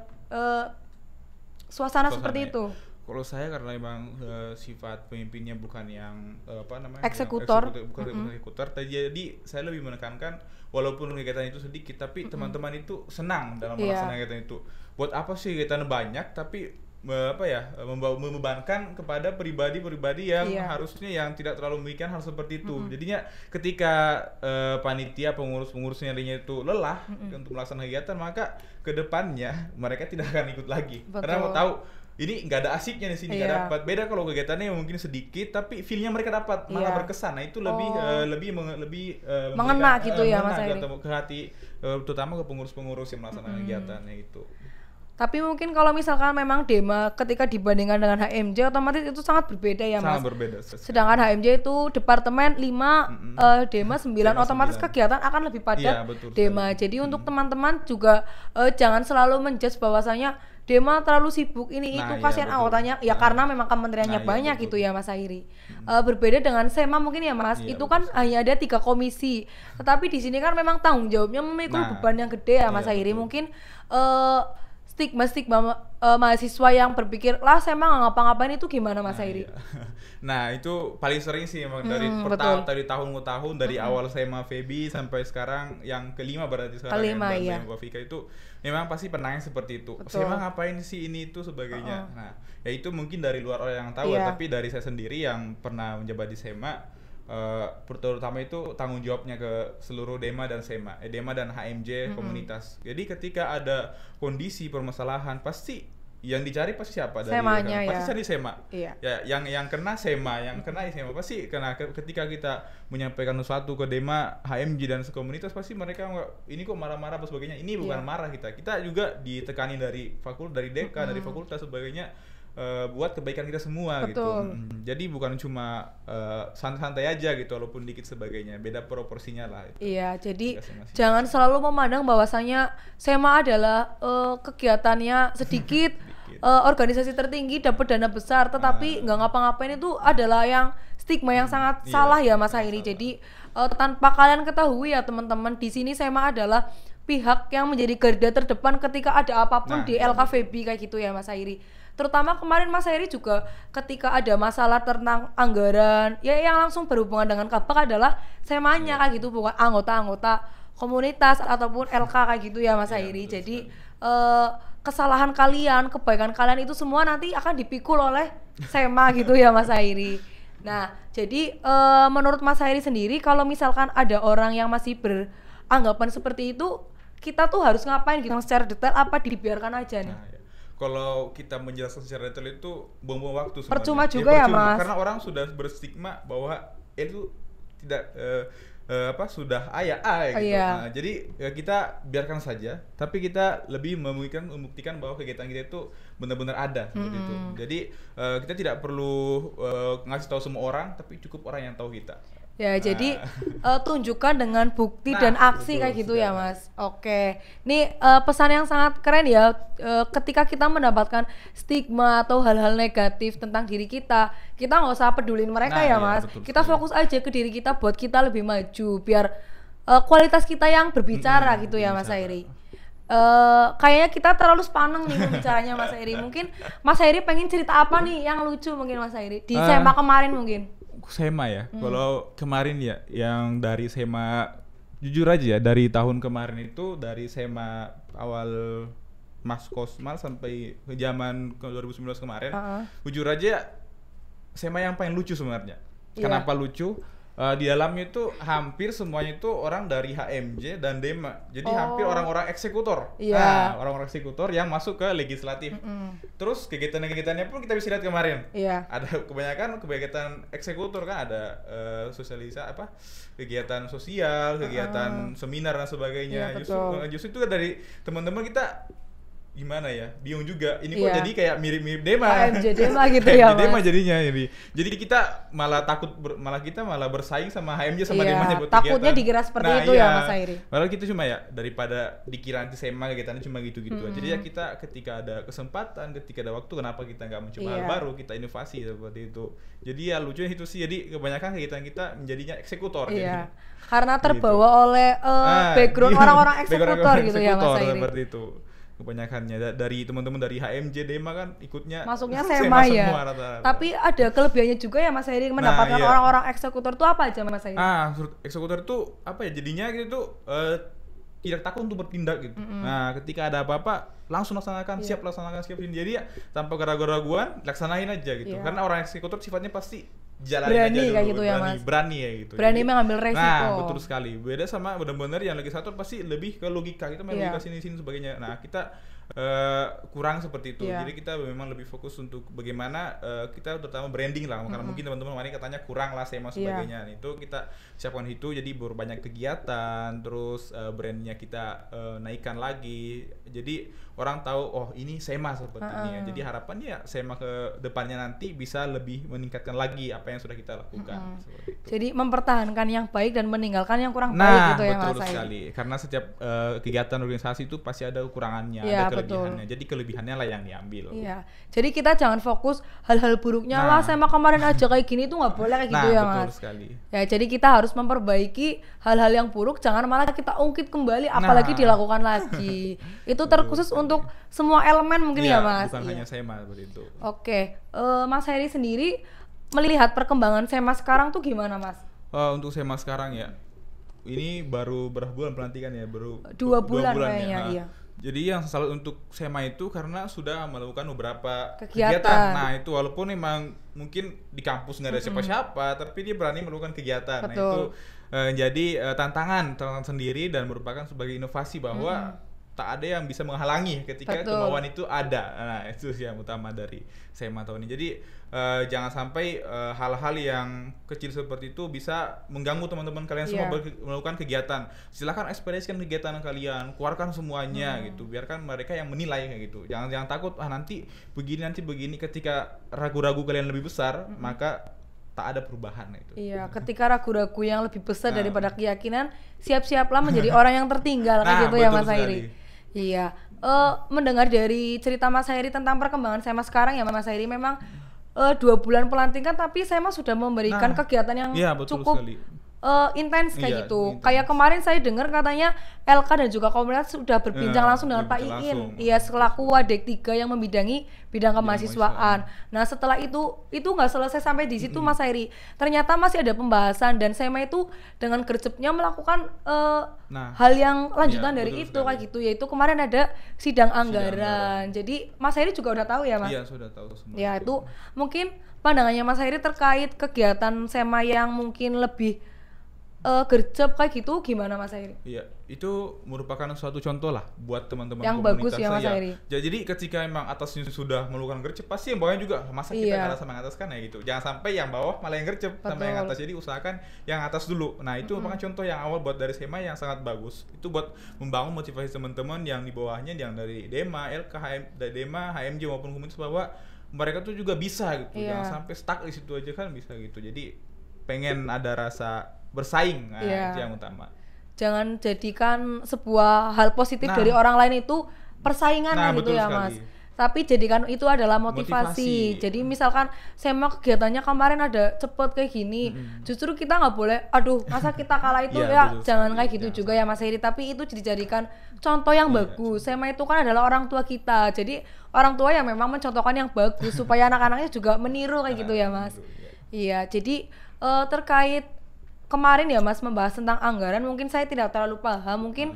suasana seperti itu. Kalau saya karena memang sifat pemimpinnya bukan yang eksekutor, bukan eksekutor, jadi saya lebih menekankan walaupun kegiatan itu sedikit tapi teman-teman itu senang dalam melaksanakan kegiatan itu. Buat apa sih kegiatan banyak tapi membebankan kepada pribadi-pribadi yang harusnya yang tidak terlalu memikirkan hal seperti itu. Jadinya ketika panitia pengurus-pengurusnya itu lelah untuk melaksanakan kegiatan, maka kedepannya mereka tidak akan ikut lagi. Karena mau tahu ini nggak ada asiknya di sini, nggak dapat. Beda kalau kegiatannya mungkin sedikit tapi feel-nya mereka dapat, malah berkesan. Nah itu lebih mengena gitu ya Mas Hairi, ke hati, terutama ke pengurus-pengurus yang melaksanakan kegiatannya itu. Tapi mungkin kalau misalkan memang Dema ketika dibandingkan dengan HMJ otomatis itu sangat berbeda ya Mas. Sangat berbeda. Sedangkan HMJ itu departemen 5, Dema 9, otomatis kegiatan akan lebih padat Dema. Jadi untuk teman-teman juga jangan selalu menjudge bahwasanya Dema terlalu sibuk ini itu, kasihan anggotanya ya, karena memang kementeriannya banyak gitu ya Mas Hairi. Berbeda dengan SEMA mungkin ya Mas, itu kan hanya ada 3 komisi. Tetapi di sini kan memang tanggung jawabnya memikul beban yang gede ya Mas Hairi. Mungkin stigma mahasiswa yang berpikir lah saya mah nggak ngapa-ngapain itu gimana Mas Hairi? Nah itu paling sering sih emang dari tahun ke tahun, dari awal SEMA Febi sampai sekarang yang kelima berarti sekarang yang Mbak Vika itu memang pasti pernah seperti itu. SEMA ngapain sih ini itu sebagainya. Nah ya itu mungkin dari luar orang yang tahu tapi dari saya sendiri yang pernah menjabat di SEMA, terutama itu tanggung jawabnya ke seluruh Dema dan SEMA, Dema dan HMJ komunitas. Jadi ketika ada kondisi permasalahan pasti yang dicari pasti siapa? Dari SEMA-nya pasti cari SEMA. Ya, yang kena SEMA, yang kena SEMA pasti kena. Ketika kita menyampaikan sesuatu ke Dema, HMJ dan komunitas pasti mereka ini kok marah-marah dan sebagainya. Ini bukan marah kita. Kita juga ditekani dari fakultas, dari deka, dari fakultas sebagainya. buat kebaikan kita semua gitu. Betul. Jadi bukan cuma santai-santai aja gitu, walaupun dikit sebagainya, beda proporsinya lah. Iya, jadi Masing-masing. jangan selalu memandang bahwasanya SEMA adalah kegiatannya sedikit, organisasi tertinggi dapat dana besar, tetapi nggak ngapa-ngapain itu adalah yang stigma yang sangat Iya, salah ya Mas salah. Hairi. Jadi tanpa kalian ketahui ya teman-teman, di sini SEMA adalah pihak yang menjadi garda terdepan ketika ada apapun Nah, di iya, LKVB kayak gitu ya Mas Hairi. Terutama kemarin Mas Hairi juga ketika ada masalah tentang anggaran, ya yang langsung berhubungan dengan Kabak adalah SEMA-nya kayak gitu, bukan anggota-anggota komunitas ataupun LK kayak gitu ya Mas Iya, Hairi. betul Jadi kesalahan kalian, kebaikan kalian itu semua nanti akan dipikul oleh SEMA gitu ya Mas Hairi. Nah, jadi menurut Mas Hairi sendiri, kalau misalkan ada orang yang masih beranggapan seperti itu, kita tuh harus ngapain gitu secara detail, apa dibiarkan aja nih? Nah, ya. Kalau kita menjelaskan secara detail itu buang-buang waktu sebenarnya. Percuma juga ya, percuma, Mas. Karena orang sudah berstigma bahwa itu tidak sudah A ya A ya gitu. Iya. Nah, jadi kita biarkan saja, tapi kita lebih membuktikan bahwa kegiatan kita itu benar-benar ada seperti itu. Jadi kita tidak perlu ngasih tahu semua orang, tapi cukup orang yang tahu kita. Ya, jadi tunjukkan dengan bukti Nah, dan aksi betul kayak gitu ya sekali. Mas. Oke, ini pesan yang sangat keren ya. Ketika kita mendapatkan stigma atau hal-hal negatif tentang diri kita nggak usah pedulin mereka Nah, ya iya, Mas. betul Kita sekali. fokus aja ke diri kita buat kita lebih maju, biar kualitas kita yang berbicara gitu ya Mas berbicara. Hairi. Kayaknya kita terlalu sepaneng nih pembicaranya Mas Hairi. Mungkin Mas Hairi pengen cerita apa nih yang lucu mungkin Mas Hairi di SEMA kemarin mungkin. SEMA ya. Kalau kemarin ya yang dari SEMA, jujur aja ya, dari tahun kemarin itu dari SEMA awal Mas Kosmal sampai ke zaman ke 2019 kemarin, jujur aja SEMA yang paling lucu sebenarnya. Iya. Kenapa lucu? Di dalamnya itu hampir semuanya itu orang dari HMJ dan DEMA. Jadi hampir orang-orang eksekutor. Iya. Nah, orang-orang eksekutor yang masuk ke legislatif. Terus kegiatan-kegiatannya pun kita bisa lihat kemarin. Iya. Ada kebanyakan kegiatan eksekutor kan, ada kegiatan sosial, kegiatan seminar dan sebagainya. Iya, betul. Justru itu dari teman-teman kita gimana ya, bingung juga. Ini kok Iya. jadi kayak mirip-mirip DEMA. HMJ DEMA gitu ya, HMJ DEMA Mas. jadinya ini. Jadi kita malah kita malah bersaing sama HMJ sama Iya, DEMA-nya buat takutnya kegiatan. dikira seperti itu iya. ya, Mas Hairi. Padahal kita cuma ya daripada dikira nanti SEMA kegiatannya cuma gitu-gitu aja. Jadi ya kita ketika ada kesempatan, ketika ada waktu, kenapa kita nggak mencoba hal Iya. baru, kita inovasi seperti itu. Jadi ya lucunya itu sih. Jadi kebanyakan kegiatan kita menjadinya eksekutor. Iya. Jadi. Karena Gitu. terbawa oleh background Iya. orang-orang Background eksekutor gitu ya Mas eksekutor, Hairi. seperti itu. Kebanyakannya dari teman-teman dari HMJ DEMA kan ikutnya Masuknya SEMA ya. semua rata-rata. Tapi ada kelebihannya juga ya Mas Hairi mendapatkan iya. orang-orang eksekutor itu apa aja Mas Hairi? Eksekutor itu apa ya, jadinya gitu tidak takut untuk bertindak gitu. Nah, ketika ada apa-apa langsung laksanakan, siap laksanakan, siap. Jadi ya tanpa ragu-raguan laksanain aja gitu. Iya. Karena orang eksekutor sifatnya pasti jalanin Berani aja dulu, kayak gitu ya, Mas. berani ya gitu. Berani Jadi, mengambil resiko. Nah, betul sekali. Beda sama benar-benar yang legislator pasti lebih ke logika, kita main Iya. logika sini sebagainya. Nah, kita kurang seperti itu. Iya. Jadi kita memang lebih fokus untuk bagaimana kita terutama branding lah. Karena mungkin teman-teman kemarin katanya kurang lah SEMA sebagainya. Nah, itu kita siapkan itu, jadi berbanyak kegiatan, terus brandnya kita naikkan lagi. Jadi orang tahu oh ini SEMA seperti ini ya. Jadi harapannya ya SEMA ke depannya nanti bisa lebih meningkatkan lagi apa yang sudah kita lakukan. Seperti itu. Jadi mempertahankan yang baik dan meninggalkan yang kurang baik Nah, gitu ya betul Mas Hairi. sekali. Karena setiap kegiatan organisasi itu pasti ada kekurangannya, Iya, ada kelebihannya. Jadi kelebihannya lah yang diambil. Iya. Jadi kita jangan fokus hal-hal buruknya lah, Nah. SEMA kemarin aja kayak gini tuh nggak boleh kayak gitu ya betul Mas. sekali. Ya, jadi kita harus memperbaiki hal-hal yang buruk, jangan malah kita ungkit kembali apalagi dilakukan lagi. Itu terkhusus untuk semua elemen mungkin ya Iya, Mas. bukan Iya. hanya SEMA seperti itu. Oke, Mas Hairi sendiri melihat perkembangan SEMA sekarang tuh gimana Mas? Untuk SEMA sekarang ya, ini baru berapa bulan pelantikan ya? Baru 2 bulan ya. kayaknya, Nah, iya. Jadi yang salah untuk SEMA itu karena sudah melakukan beberapa Kegiatan. Nah itu walaupun memang mungkin di kampus nggak ada siapa-siapa, tapi dia berani melakukan kegiatan. Nah Betul. itu jadi tantangan sendiri dan merupakan sebagai inovasi bahwa tak ada yang bisa menghalangi ketika Betul. kemauan itu ada. Nah, itu sih yang utama dari SEMA tahun ini. Jadi jangan sampai hal-hal yang kecil seperti itu bisa mengganggu teman-teman kalian semua melakukan kegiatan. Silakan ekspresikan kegiatan kalian, keluarkan semuanya gitu. Biarkan mereka yang menilai kayak gitu. Jangan takut nanti begini. Ketika ragu-ragu kalian lebih besar, maka tak ada perubahan itu. Iya, ketika ragu-ragu yang lebih besar daripada keyakinan, siap-siaplah menjadi orang yang tertinggal kayak gitu ya Mas Hairi. Iya, mendengar dari cerita Mas Hairi tentang perkembangan SEMA sekarang ya Mas Hairi, memang 2 bulan pelantikan tapi SEMA sudah memberikan kegiatan yang cukup intens kayak gitu. Kayak kemarin saya dengar katanya LK dan juga komunitas sudah berbincang langsung dengan Pak Iin, iya selaku Wadek 3 yang membidangi bidang kemahasiswaan. Nah setelah itu nggak selesai sampai di situ Mas Hairi. Ternyata masih ada pembahasan dan SEMA itu dengan gercepnya melakukan hal yang lanjutan dari itu kayak gitu, yaitu kemarin ada sidang anggaran. Jadi Mas Hairi juga udah tahu ya Mas? Iya sudah tahu semua. Ya itu mungkin pandangannya Mas Hairi terkait kegiatan SEMA yang mungkin lebih gercep kayak gitu gimana Mas Hairi? Iya, itu merupakan suatu contoh lah buat teman-teman yang bagus ya Mas Hairi. Jadi ketika emang atasnya sudah melakukan gercep, pasti yang bawahnya juga masa kita ke atas sama yang atas kan ya gitu. Jangan sampai yang bawah malah yang gercep sama yang atas. Jadi usahakan yang atas dulu. Nah itu merupakan contoh yang awal buat dari SEMA yang sangat bagus. Itu buat membangun motivasi teman-teman yang di bawahnya, yang dari DEMA, LK, DEMA, HMJ maupun komunitas, bahwa mereka tuh juga bisa gitu. Jangan sampai stuck di situ aja kan bisa gitu. Jadi pengen ada rasa bersaing, itu yang utama. Jangan jadikan sebuah hal positif dari orang lain itu persaingan gitu ya Mas. Tapi jadikan itu adalah motivasi. Jadi misalkan SEMA kegiatannya kemarin ada cepet kayak gini, justru kita nggak boleh, aduh masa kita kalah itu jangan kayak gitu juga ya Mas Heri. Tapi itu dijadikan contoh yang bagus. SEMA itu kan adalah orang tua kita, jadi orang tua yang memang mencontohkan yang bagus supaya anak-anaknya juga meniru kayak gitu ya Mas. Iya, jadi terkait kemarin ya Mas membahas tentang anggaran, mungkin saya tidak terlalu paham, mungkin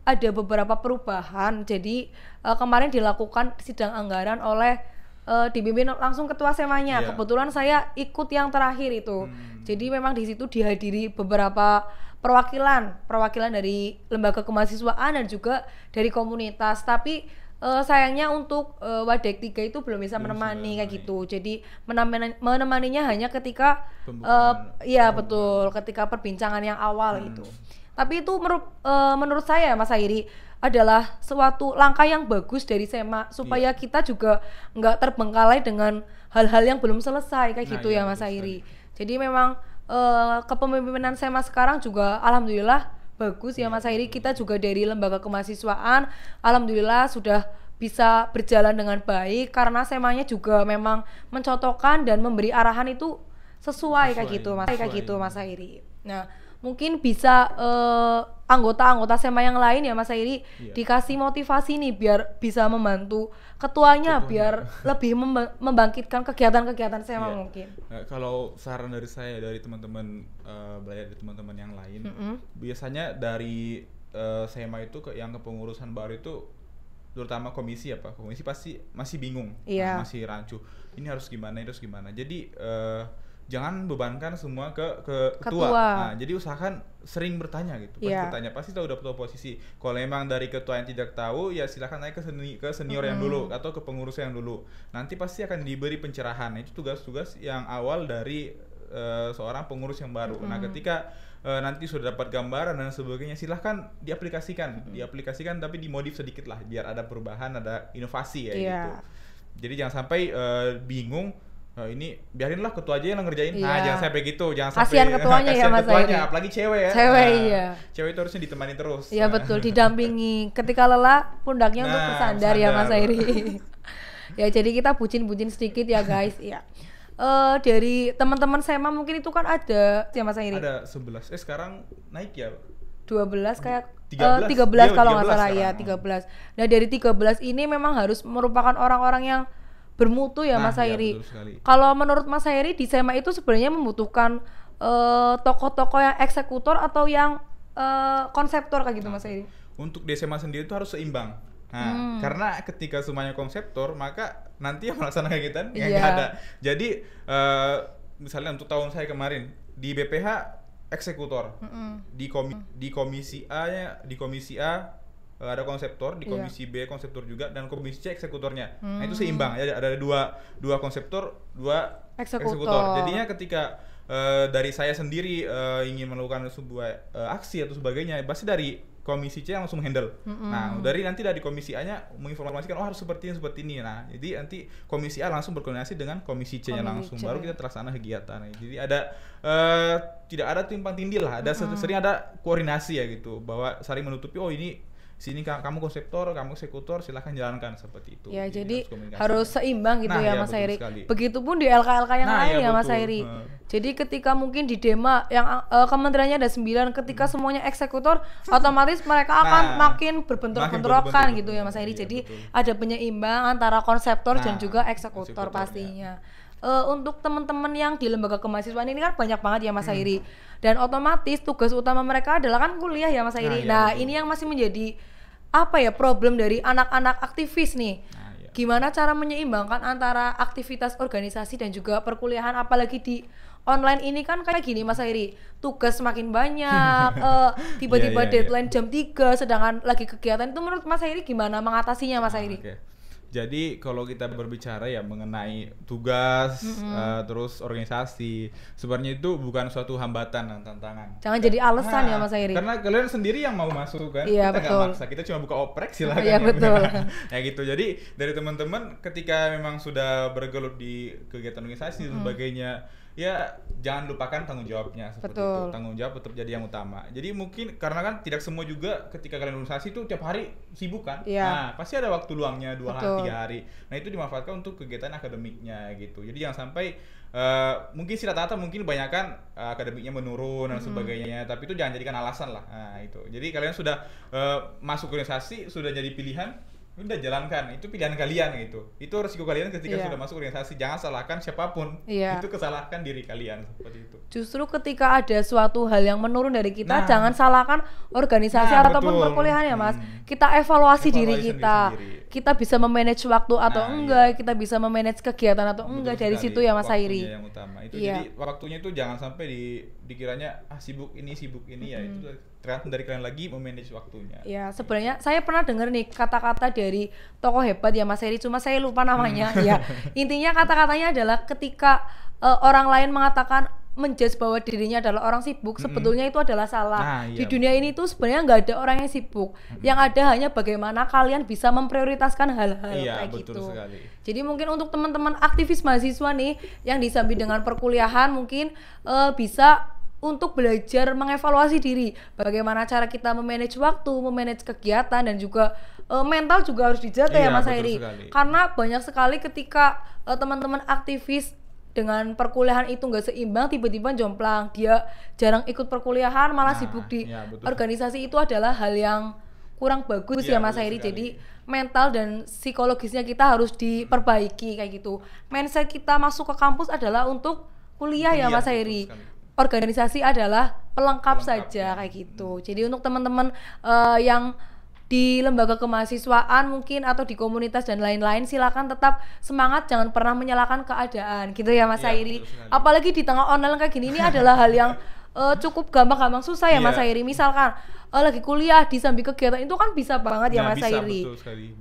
ada beberapa perubahan. Jadi kemarin dilakukan sidang anggaran oleh dipimpin langsung ketua SEMA-nya. Kebetulan saya ikut yang terakhir itu. Jadi memang di situ dihadiri beberapa perwakilan dari lembaga kemahasiswaan dan juga dari komunitas. Tapi sayangnya untuk Wadek 3 itu belum bisa menemani kayak gitu. Jadi menemaninya hanya ketika betul, ketika perbincangan yang awal itu. Tapi itu menurut saya Mas Hairi adalah suatu langkah yang bagus dari SEMA supaya kita juga nggak terbengkalai dengan hal-hal yang belum selesai kayak gitu ya Mas Hairi. Jadi memang kepemimpinan SEMA sekarang juga alhamdulillah bagus ya Mas Hairi. Kita juga dari lembaga kemahasiswaan alhamdulillah sudah bisa berjalan dengan baik karena SEMA-nya juga memang mencontohkan dan memberi arahan itu sesuai kayak gitu Mas Hairi. Nah, mungkin bisa anggota-anggota SEMA yang lain ya Mas Hairi dikasih motivasi nih biar bisa membantu ketuanya biar lebih membangkitkan kegiatan-kegiatan SEMA mungkin. Kalau saran dari saya, dari teman-teman belajar dari teman-teman yang lain, biasanya dari SEMA itu yang kepengurusan baru itu terutama komisi pasti masih bingung, masih rancu. Ini harus gimana, Jadi jangan bebankan semua ke ketua. Nah, jadi usahakan sering bertanya gitu. Pasti bertanya, pasti udah tahu posisi. Kalau emang dari ketua yang tidak tahu, ya silakan naik ke senior yang dulu atau ke pengurus yang dulu. Nanti pasti akan diberi pencerahan. Itu tugas-tugas yang awal dari seorang pengurus yang baru. Nah, ketika nanti sudah dapat gambaran dan sebagainya, silahkan diaplikasikan tapi dimodif sedikit lah biar ada perubahan, ada inovasi ya gitu. Jadi jangan sampai bingung. Ini biarinlah ketua aja yang ngerjain. Nah, jangan sampai gitu, jangan sampai kasihan ketuanya ya Mas Hairi. Apalagi cewek ya. Cewek itu harusnya ditemani terus. Iya betul, didampingi. Ketika lelah pundaknya untuk bersandar ya Mas Hairi. Ya jadi kita bucin-bucin sedikit ya guys. Iya. Dari teman-teman SEMA mungkin itu kan ada ya Mas Hairi. Ada 11. Sekarang naik ya. 12 kayak 13 kalau nggak salah ya, 13. Nah, dari 13 ini memang harus merupakan orang-orang yang bermutu ya Mas Hairi. Kalau menurut Mas Hairi di SEMA itu sebenarnya membutuhkan tokoh-tokoh yang eksekutor atau yang konseptor kayak gitu Mas Hairi? Untuk di SMA sendiri itu harus seimbang. Nah, karena ketika semuanya konseptor, maka nanti yang melaksanakan kegiatan yang nggak ada. Jadi misalnya untuk tahun saya kemarin di BPH eksekutor, di komisi A ada konseptor, di komisi B konseptor juga, dan komisi C eksekutornya. Nah itu seimbang ya, ada dua konseptor, dua eksekutor. Jadinya ketika dari saya sendiri ingin melakukan sebuah aksi atau sebagainya, pasti dari komisi C yang langsung handle. Nah, nanti dari komisi A-nya menginformasikan harus seperti ini. Nah, jadi nanti komisi A langsung berkoordinasi dengan komisi C-nya langsung, baru kita terlaksana kegiatan. Jadi ada tidak ada timpang tindih lah, ada sering ada koordinasi ya gitu, bahwa saling menutupi, ini sini kamu konseptor, kamu eksekutor, silahkan jalankan seperti itu. Ya, jadi harus seimbang gitu ya Mas Hairi. Begitupun di LK-LK yang lain ya Mas Hairi. Jadi ketika mungkin di Dema yang kementeriannya ada 9, ketika semuanya eksekutor, otomatis mereka akan makin berbentrok-bentrokan gitu ya Mas Hairi. Jadi ada penyeimbang antara konseptor dan juga eksekutor pastinya. Untuk teman-teman yang di lembaga kemahasiswaan ini kan banyak banget ya Mas Hairi, dan otomatis tugas utama mereka adalah kan kuliah ya Mas Hairi. Ini yang masih menjadi problem dari anak-anak aktivis nih. Gimana cara menyeimbangkan antara aktivitas organisasi dan juga perkuliahan, apalagi di online ini kan kayak gini Mas Hairi, tugas semakin banyak, tiba-tiba deadline jam 3 sedangkan lagi kegiatan. Itu menurut Mas Hairi gimana mengatasinya Mas Hairi? Jadi kalau kita berbicara ya mengenai tugas, terus organisasi, sebenarnya itu bukan suatu hambatan dan tantangan. Jangan jadi alasan ya Mas Hairi. Karena kalian sendiri yang mau masuk kan, kita nggak maksa, kita cuma buka oprek silahkan. Iya betul. Ya gitu. Jadi dari teman-teman ketika memang sudah bergelut di kegiatan organisasi dan sebagainya, ya jangan lupakan tanggung jawabnya seperti itu. Tanggung jawab tetap jadi yang utama. Jadi mungkin karena kan tidak semua juga ketika kalian organisasi itu tiap hari sibuk kan. Nah, pasti ada waktu luangnya 2 hari, 3 hari. Nah, itu dimanfaatkan untuk kegiatan akademiknya gitu. Jadi jangan sampai mungkin rata-rata mungkin kebanyakan akademiknya menurun dan sebagainya, tapi itu jangan jadikan alasan lah. Nah, itu. Jadi kalian sudah masuk organisasi, sudah jadi pilihan, udah jalankan, itu pilihan kalian gitu. Itu resiko kalian ketika sudah masuk organisasi. Jangan salahkan siapapun. Itu kesalahkan diri kalian seperti itu. Justru ketika ada suatu hal yang menurun dari kita, jangan salahkan organisasi ataupun perkuliahan ya Mas. Kita evaluasi diri kita. Kita bisa memanage waktu atau enggak, kita bisa memanage kegiatan atau enggak, dari situ ya Mas Hairi. Yang utama itu. Jadi waktunya itu jangan sampai dikiranya sibuk ini ya, itu tergantung dari kalian lagi memanage waktunya. Ya, sebenarnya saya pernah dengar nih kata-kata dari tokoh hebat ya Mas Hairi, cuma saya lupa namanya. Ya, intinya kata-katanya adalah ketika orang lain mengatakan menjudge bahwa dirinya adalah orang sibuk, sebetulnya itu adalah salah. Di dunia ini tuh sebenarnya nggak ada orang yang sibuk. Yang ada hanya bagaimana kalian bisa memprioritaskan hal-hal kayak gitu. Sekali. Jadi mungkin untuk teman-teman aktivis mahasiswa nih yang disambi dengan perkuliahan, mungkin bisa untuk belajar mengevaluasi diri, bagaimana cara kita memanage waktu, memanage kegiatan, dan juga mental juga harus dijaga ya Mas Hairi. Karena banyak sekali ketika teman-teman aktivis dengan perkuliahan itu nggak seimbang, tiba-tiba jomplang, dia jarang ikut perkuliahan, malah sibuk di organisasi, itu adalah hal yang kurang bagus ya Mas Hairi. Jadi mental dan psikologisnya kita harus diperbaiki kayak gitu. Mindset kita masuk ke kampus adalah untuk kuliah ya Mas Hairi. Organisasi adalah pelengkap saja kayak gitu. Jadi untuk teman-teman yang di lembaga kemahasiswaan mungkin atau di komunitas dan lain-lain, silakan tetap semangat, jangan pernah menyalahkan keadaan gitu ya Mas Hairi. Apalagi di tengah online kayak gini, ini adalah hal yang cukup gampang susah ya Mas Hairi. Misalkan lagi kuliah di sambil kegiatan itu kan bisa banget ya Mas Hairi.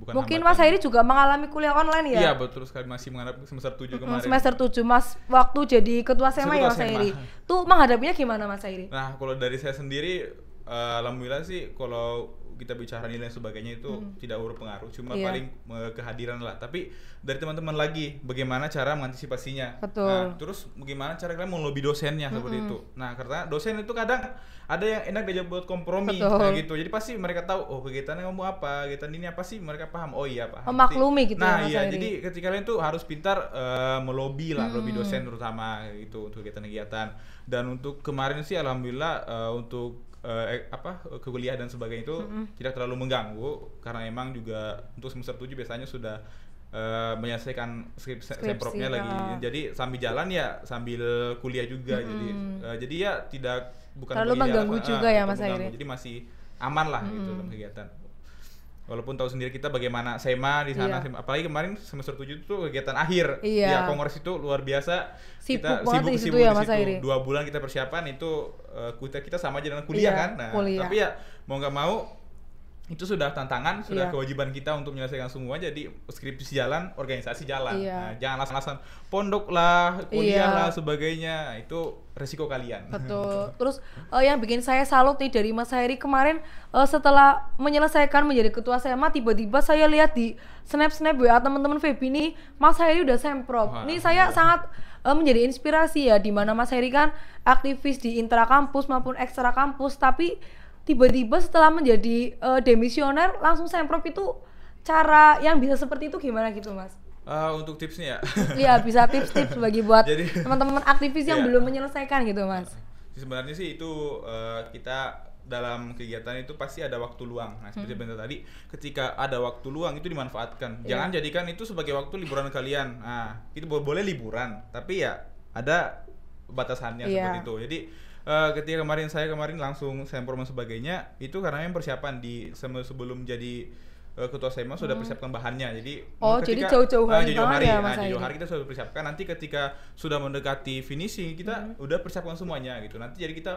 Mungkin Mas Hairi juga mengalami kuliah online ya? Iya betul sekali, masih menghadapi semester 7 kemarin. Semester 7 Mas, waktu jadi ketua SEMA ya Mas Hairi. Tuh menghadapinya gimana Mas Hairi? Nah kalau dari saya sendiri, alhamdulillah sih kalau kita bicara nilai dan sebagainya itu tidak berpengaruh, cuma paling kehadiran lah. Tapi dari teman-teman lagi, bagaimana cara mengantisipasinya. Nah, terus bagaimana cara kalian melobi dosennya seperti itu. Nah, karena dosen itu kadang ada yang enak diajak buat kompromi, nah gitu. Jadi pasti mereka tahu, kegiatannya ngomong apa, kegiatan ini apa sih, mereka paham. Oh iya paham. Memaklumi gitu. Nah ya, jadi ketika kalian tuh harus pintar melobi lah, melobi dosen terutama gitu untuk kegiatan-kegiatan. Dan untuk kemarin sih alhamdulillah untuk kuliah dan sebagainya itu tidak terlalu mengganggu, karena emang juga untuk semester 7 biasanya sudah menyelesaikan sempropnya lagi. Jadi sambil jalan ya sambil kuliah juga. Jadi ya bukan terlalu mengganggu juga ya Mas Hairi. Jadi masih aman lah gitu dalam kegiatan. Walaupun tahu sendiri kita bagaimana SEMA di sana, apalagi kemarin semester 7 itu kegiatan akhir. Ya kongres itu luar biasa. Kita sibuk di situ ya Mas Hairi. 2 bulan kita persiapan itu, kita sama aja dengan kuliah kan. Nah, tapi ya mau nggak mau itu sudah tantangan, sudah Iya. kewajiban kita untuk menyelesaikan semua. Jadi skripsi jalan, organisasi jalan. Iya. Nah, jangan langsung pondok lah, kuliah Iya. lah sebagainya. Itu resiko kalian. Betul. Terus yang bikin saya salut nih dari Mas Hairi kemarin, setelah menyelesaikan menjadi ketua SMA, tiba-tiba saya lihat di snap WA teman-teman Feby nih, Mas Hairi udah semprot. Wah, Ini saya sangat menjadi inspirasi ya, di mana Mas Hairi kan aktivis di intra kampus maupun ekstra kampus, tapi tiba-tiba setelah menjadi demisioner langsung semprot. Itu cara yang bisa seperti itu gimana gitu, Mas? Untuk tipsnya ya. Iya, bisa tips-tips bagi buat Jadi teman-teman aktivis yang iya. belum menyelesaikan gitu, Mas. Sebenarnya sih itu kita dalam kegiatan itu pasti ada waktu luang. Nah, seperti bentar tadi, ketika ada waktu luang itu dimanfaatkan. Jangan jadikan itu sebagai waktu liburan kalian. Nah, itu boleh liburan, tapi ya ada batasannya seperti itu. Jadi ketika saya kemarin langsung sempro dan sebagainya, itu karena yang persiapan di sebelum jadi ketua SMA sudah persiapkan bahannya. Jadi jadi jauh-jauh hari ya, Mas jauh Hairi. hari kita sudah persiapkan. Nanti ketika sudah mendekati finishing, kita udah persiapkan semuanya gitu. Nanti jadi kita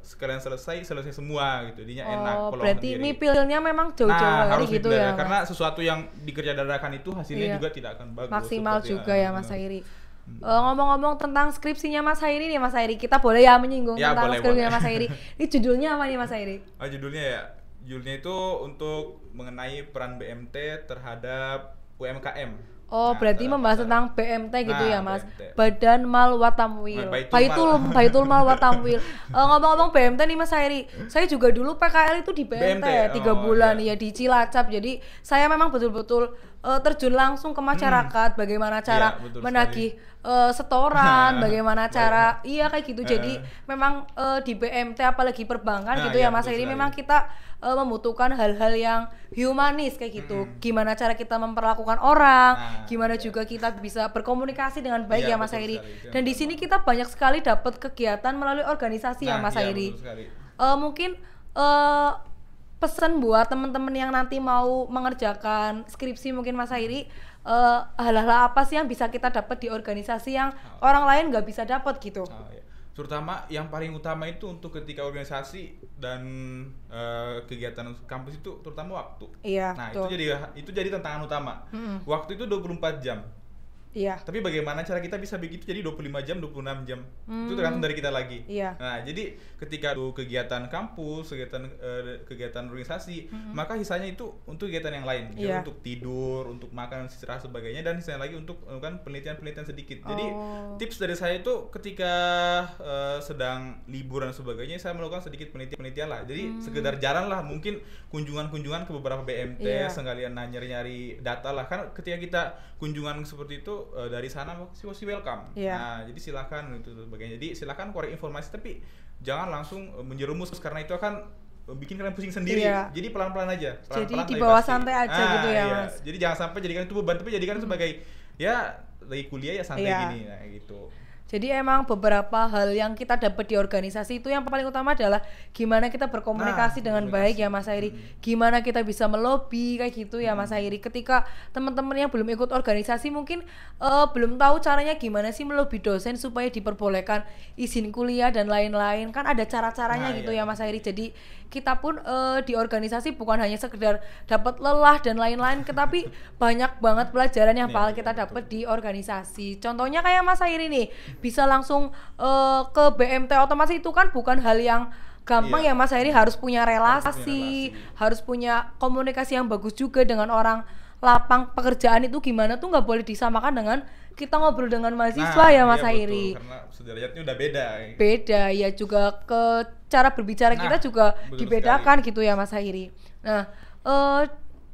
sekalian selesai semua gitu. Jadinya enak kalau berarti sendiri. mipilnya memang jauh-jauh hari harus gitu dipelajari, ya, karena Mas? sesuatu yang dikerja dadakan itu hasilnya Iya. juga tidak akan bagus. Maksimal seperti juga ya, Mas benar. Hairi. Ngomong-ngomong tentang skripsinya Mas Hairi nih, Mas Hairi, kita boleh ya menyinggung Ya, tentang boleh, skripsinya boleh. Mas Hairi. Ini judulnya apa nih, Mas Hairi? Judulnya itu untuk mengenai peran BMT terhadap UMKM. Berarti dalam membahas pasar. tentang BMT gitu ya, Mas. BMT. Badan Mal wa Tamwil. Baitul Mal wa Tamwil. Ngomong-ngomong BMT nih, Mas Hairi, saya juga dulu PKL itu di BMT, 3 bulan ya di Cilacap. Jadi saya memang betul-betul terjun langsung ke masyarakat, bagaimana cara Iya, betul menagih setoran, bagaimana cara kayak gitu. Jadi memang di BMT apalagi perbankan gitu ya, iya, Mas betul Hairi, sekali. memang kita membutuhkan hal-hal yang humanis kayak gitu. Gimana cara kita memperlakukan orang, gimana juga kita bisa berkomunikasi dengan baik Iya, ya, Mas betul Hairi. sekali. Itu yang Dan di sini kita banyak sekali dapat kegiatan melalui organisasi ya, Mas iya, Hairi. betul sekali. Mungkin pesan buat teman-teman yang nanti mau mengerjakan skripsi mungkin, Mas Hairi, hal-hal apa sih yang bisa kita dapat di organisasi yang orang lain nggak bisa dapat gitu? Iya. Terutama yang paling utama itu untuk ketika organisasi dan kegiatan kampus itu terutama waktu. Iya, Nah, betul. itu jadi tantangan utama. Waktu itu 24 jam. Iya. Tapi bagaimana cara kita bisa begitu jadi 25 jam, 26 jam? Itu tergantung dari kita lagi. Iya. Nah, jadi ketika itu kegiatan kampus, kegiatan organisasi, maka sisanya itu untuk kegiatan yang lain. Jadi Iya. untuk tidur, untuk makan, istirahat sebagainya, dan sisanya lagi untuk melakukan penelitian-penelitian sedikit. Jadi tips dari saya itu ketika sedang liburan dan sebagainya, saya melakukan sedikit penelitian lah. Jadi sekedar jalan lah, mungkin kunjungan-kunjungan ke beberapa BMT, Iya. sekalian nyari-nyari data lah. Kan ketika kita kunjungan seperti itu dari sana masih welcome. Iya. Nah, jadi silakan itu sebagainya. Jadi silakan korek informasi, tapi jangan langsung menjerumus karena itu akan bikin kalian pusing sendiri. Iya. Jadi pelan-pelan aja. Jadi Pelan-pelan di tapi bawah pasti. santai aja gitu ya, iya. Mas. Jadi jangan sampai jadikan itu beban, tapi jadikan sebagai ya lagi kuliah ya santai Iya. gini, nah gitu. Jadi emang beberapa hal yang kita dapat di organisasi itu yang paling utama adalah gimana kita berkomunikasi dengan baik ya, Mas Hairi. Gimana kita bisa melobi kayak gitu ya, Mas Hairi. Ketika teman-teman yang belum ikut organisasi mungkin belum tahu caranya gimana sih melobi dosen supaya diperbolehkan izin kuliah dan lain-lain. Kan ada cara-caranya gitu ya, Mas Hairi. Jadi kita pun di organisasi bukan hanya sekedar dapat lelah dan lain-lain, tetapi banyak banget pelajaran yang bakal kita dapat di organisasi. Contohnya kayak Mas Hairi nih, bisa langsung ke BMT otomatis, itu kan bukan hal yang gampang ya, Mas Hairi. Harus punya relasi, harus punya komunikasi yang bagus juga dengan orang lapang pekerjaan. Itu gimana tuh nggak boleh disamakan dengan kita ngobrol dengan mahasiswa ya, Mas Hairi. Betul, karena sederajatnya udah beda. Beda ya, juga ke cara berbicara kita juga dibedakan gitu ya, Mas Hairi. Nah,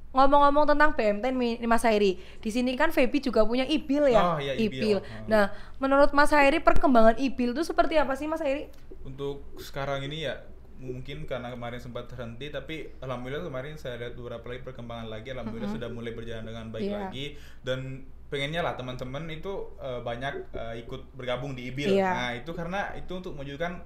ngomong-ngomong tentang BMT nih, Mas Hairi, di sini kan Feby juga punya IBIL ya. Iya, IBIL. Nah, menurut Mas Hairi perkembangan IBIL itu seperti apa sih, Mas Hairi? Untuk sekarang ini ya mungkin karena kemarin sempat terhenti, tapi alhamdulillah kemarin saya lihat beberapa lagi perkembangan lagi. Alhamdulillah sudah mulai berjalan dengan baik lagi, dan pengennya lah teman-teman itu banyak ikut bergabung di IBIL. Nah, itu karena itu untuk memajukan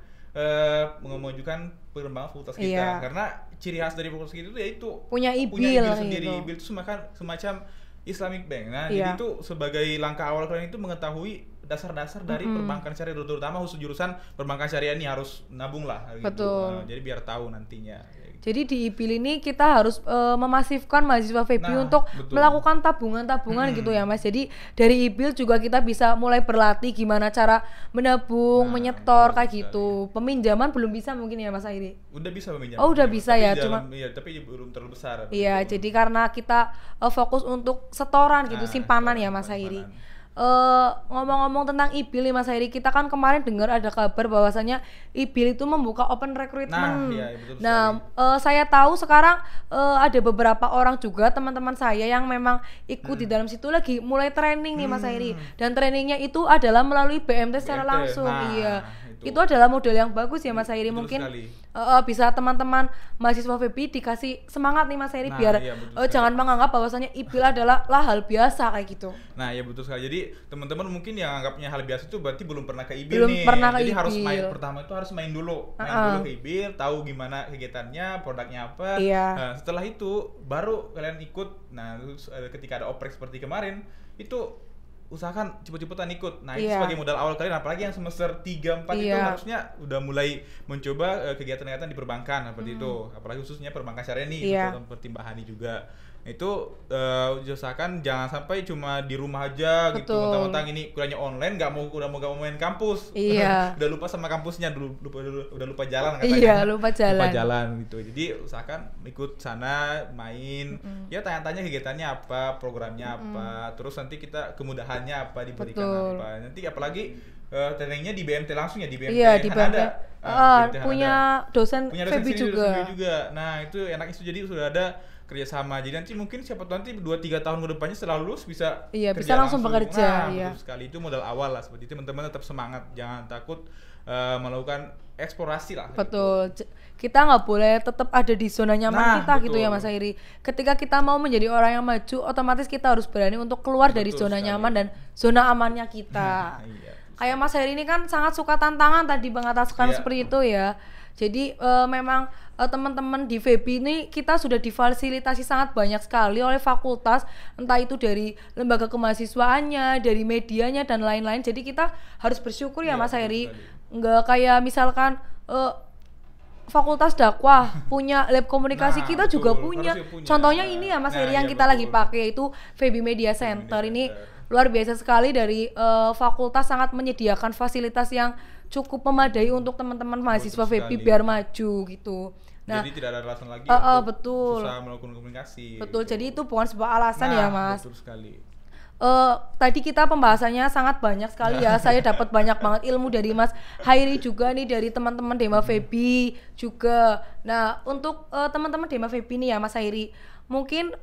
perkembangan fakultas kita. Karena ciri khas dari fakultas kita itu yaitu punya IBIL sendiri. gitu. IBIL itu semacam Islamic Bank. Nah, jadi itu sebagai langkah awal kalian itu mengetahui dasar-dasar dari perbankan syariah, terutama khusus jurusan perbankan syariah ini harus nabung lah gitu. Betul. Jadi biar tahu nantinya. Jadi di IPIL ini kita harus memasifkan mahasiswa FEBI Nah, untuk betul. melakukan tabungan-tabungan gitu ya Mas. Jadi dari IPIL juga kita bisa mulai berlatih gimana cara menabung, Nah, menyetor itu kayak sekali. gitu. Peminjaman belum bisa mungkin ya Mas Airi. Udah bisa meminjam. Oh, udah bisa tapi ya, iya, tapi belum terlalu besar. Iya, jadi karena kita fokus untuk setoran gitu, Nah, simpanan setoran, ya Mas Airi. simpanan. Ngomong-ngomong tentang IPIL nih Mas Airi, kita kan kemarin dengar ada kabar bahwasanya IPIL itu membuka open recruitment. Nah, iya, betul Nah, saya tahu sekarang ada beberapa orang juga teman-teman saya yang memang ikut di dalam situ lagi mulai training nih Mas Airi. Dan trainingnya itu adalah melalui BMT secara BMT. langsung. Nah, Iya. itu. Itu adalah model yang bagus ya Mas Airi. Betul Mungkin sekali. bisa teman-teman mahasiswa FEBI dikasih semangat nih Mas Airi Nah, biar iya, betul sekali. jangan menganggap bahwasanya IPIL adalah hal biasa kayak gitu. Nah, ya betul sekali. Jadi teman-teman mungkin yang anggapnya hal biasa itu berarti belum pernah ke IBIL Belum nih. pernah ke Jadi harus main, IBIL. pertama itu harus main dulu ke IBIL, tahu gimana kegiatannya, produknya apa. Iya. Nah, setelah itu baru kalian ikut. Nah, terus, ketika ada oprek seperti kemarin itu usahakan cepet-cepetan ikut. Nah, itu Iya. sebagai modal awal kalian, apalagi yang semester 3, 4 itu Iya. harusnya udah mulai mencoba kegiatan-kegiatan di perbankan seperti itu. Apalagi khususnya perbankan syariah nih, Iya. pertimbangan juga. Itu usahakan jangan sampai cuma di rumah aja gitu, Betul. mentang-mentang ini kuliahnya online, nggak mau main kampus. Iya. Udah lupa sama kampusnya, udah lupa jalan katanya. Iya, lupa jalan. Lupa jalan gitu. Jadi usahakan ikut sana, main, ya tanya-tanya kegiatannya apa, programnya apa, terus nanti kita kemudahannya apa, diberikan Betul. apa. Nanti apalagi trainingnya di BMT langsung ya, di BMT Iya, di Hanada. BMT. BMT Punya Hanada. dosen Punya dosen FEBI sini, juga. dosen FEBI juga. Nah, itu enaknya itu, jadi sudah ada kerjasama. Jadi nanti mungkin siapa tahu nanti 2-3 tahun ke depannya setelah lulus bisa Iya, kerja bisa langsung bekerja, Nah, iya. betul sekali. Itu modal awal lah. Seperti itu teman-teman tetap semangat, jangan takut melakukan eksplorasi lah. Betul. Kita nggak boleh tetap ada di zona nyaman Nah, kita gitu betul. ya Mas Airi. Ketika kita mau menjadi orang yang maju, otomatis kita harus berani untuk keluar dari Betul zona sekali. nyaman dan zona amannya kita. Iya. Kayak Mas Heri ini kan sangat suka tantangan tadi mengatakan Iya. seperti itu ya. Jadi memang teman-teman di FEBI ini kita sudah difasilitasi sangat banyak sekali oleh fakultas, entah itu dari lembaga kemahasiswaannya, dari medianya dan lain-lain. Jadi kita harus bersyukur ya Iya, Mas betul Heri. sekali. Nggak kayak misalkan fakultas dakwah punya lab komunikasi, Nah, kita betul. juga punya. Harusnya punya. Contohnya ini ya Mas Nah, Heri yang iya, kita lagi betul. pakai itu FEBI Media Center. Ini Center. luar biasa sekali dari fakultas sangat menyediakan fasilitas yang cukup memadai untuk teman-teman mahasiswa Betul FEBI sekali. biar maju gitu. Nah, Jadi tidak ada alasan lagi betul. susah melakukan komunikasi. Betul. gitu. Jadi itu bukan sebuah alasan ya, Nah, Mas. betul sekali. Tadi kita pembahasannya sangat banyak sekali ya. Saya dapat banyak banget ilmu dari Mas Hairi juga nih, dari teman-teman Dema FEBI juga. Nah, untuk teman-teman Dema FEBI nih ya Mas Hairi, mungkin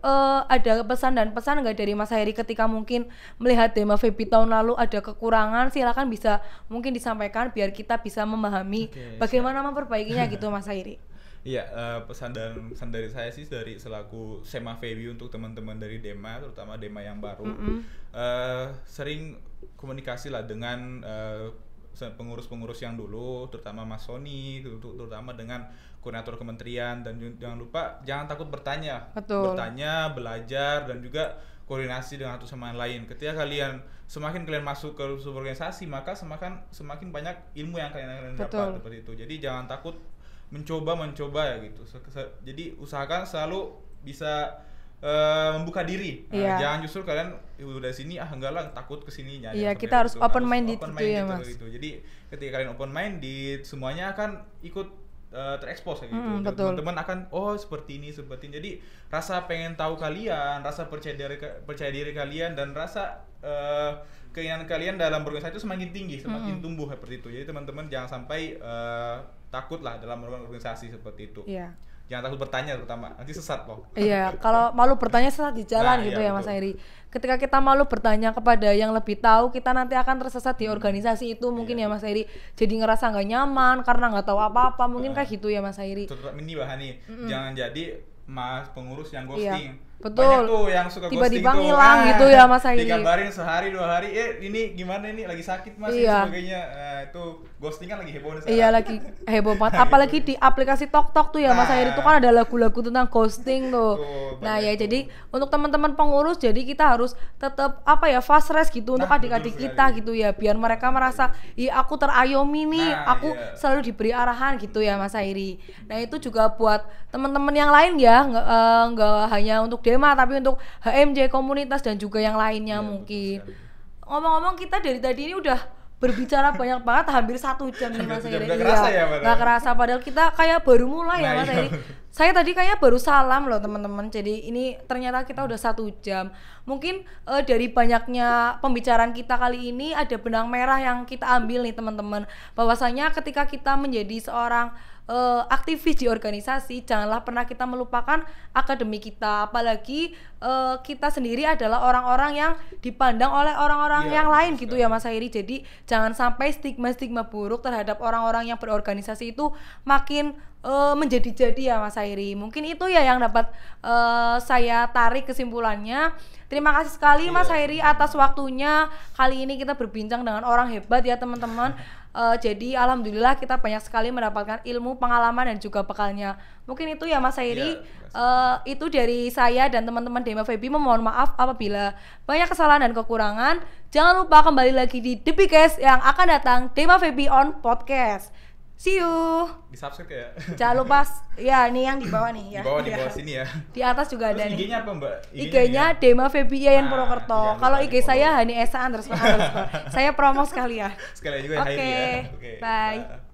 ada pesan dan pesan nggak dari Mas Hairi ketika mungkin melihat Dema FEBI tahun lalu ada kekurangan, silakan bisa mungkin disampaikan biar kita bisa memahami Oke, bagaimana memperbaikinya gitu Mas Hairi. Iya, pesan dari saya sih, dari selaku SEMA FEBI untuk teman-teman dari Dema, terutama Dema yang baru, sering komunikasi lah dengan pengurus-pengurus yang dulu, terutama Mas Sony, terutama dengan koordinator kementerian, dan jangan lupa jangan takut bertanya. Betul. Bertanya, belajar, dan juga koordinasi dengan satu sama lain. Ketika semakin kalian masuk ke sebuah organisasi, maka semakin banyak ilmu yang kalian dapat seperti itu. Jadi jangan takut mencoba ya gitu. Jadi usahakan selalu bisa membuka diri. Iya. Jangan justru kalian udah sini enggak lah, takut kesini. Iya, kita harus open minded gitu ya, Mas. Gitu. Jadi ketika kalian open minded, semuanya akan ikut terekspos kayak gitu. Betul. Teman-teman akan seperti ini. Jadi rasa pengen tahu kalian, rasa percaya diri kalian, dan rasa keinginan kalian dalam berorganisasi itu semakin tinggi, semakin tumbuh seperti itu. Jadi teman-teman jangan sampai takut lah dalam organisasi seperti itu. Iya. Jangan takut bertanya, terutama nanti sesat loh. Iya, kalau malu bertanya sesat di jalan Nah, gitu iya, ya Mas betul. Hairi. Ketika kita malu bertanya kepada yang lebih tahu, kita nanti akan tersesat di organisasi itu mungkin ya Iya. Mas Hairi. Jadi ngerasa nggak nyaman karena nggak tahu apa-apa, mungkin kayak gitu ya Mas Hairi. Terutama ini Mbak Hani, jangan jadi pengurus yang ghosting. Betul. Banyak tuh yang suka tiba-tiba ghosting tuh. ngilang gitu ya Mas Hairi. Dikabarin sehari 2 hari, ini gimana ini lagi sakit Mas Iya. dan sebagainya. Itu ghosting kan lagi heboh nih sekarang. Iya lagi heboh banget, apalagi di aplikasi TokTok tuh ya Mas Hairi, itu kan ada lagu-lagu tentang ghosting tuh. Nah ya tuh. jadi untuk teman-teman pengurus, jadi kita harus tetap apa ya fast race gitu untuk adik-adik kita gitu ya, biar mereka merasa iya aku terayomi nih, aku selalu diberi arahan gitu ya Mas Hairi. Nah itu juga buat teman-teman yang lain ya, nggak hanya untuk Dema tapi untuk HMJ komunitas dan juga yang lainnya mungkin. Ngomong-ngomong kita dari tadi ini udah berbicara banyak banget, hampir 1 jam nih Mas Hairi. Gak kerasa ya padahal. Gak kerasa, padahal kita kayak baru mulai ya Mas Hairi. Saya tadi kayaknya baru salam loh teman-teman. Jadi ini ternyata kita udah 1 jam. Mungkin dari banyaknya pembicaraan kita kali ini ada benang merah yang kita ambil nih teman-teman. Bahwasanya ketika kita menjadi seorang aktivis di organisasi, janganlah pernah kita melupakan akademik kita, apalagi kita sendiri adalah orang-orang yang dipandang oleh orang-orang yang lain gitu ya Mas Hairi. Jadi jangan sampai stigma-stigma buruk terhadap orang-orang yang berorganisasi itu makin menjadi-jadi ya Mas Hairi. Mungkin itu ya yang dapat saya tarik kesimpulannya. Terima kasih sekali Mas Hairi atas waktunya. Kali ini kita berbincang dengan orang hebat ya teman-teman. Jadi alhamdulillah kita banyak sekali mendapatkan ilmu, pengalaman dan juga bekalnya. Mungkin itu ya Mas Hairi. Itu dari saya dan teman-teman Dema Febi. Memohon maaf apabila banyak kesalahan dan kekurangan. Jangan lupa kembali lagi di The Biggest yang akan datang, Dema Febi on Podcast. See you. Di subscribe ya. Jangan lupa ya, ini yang di bawah nih ya. Di bawah sini ya. Di atas juga ada nih. IG-nya apa Mbak? IG-nya Dema Febi Yayan Purwokerto. Kalau IG saya Hani Esa __. Saya promo sekali ya. Sekali juga ya. Oke. Bye.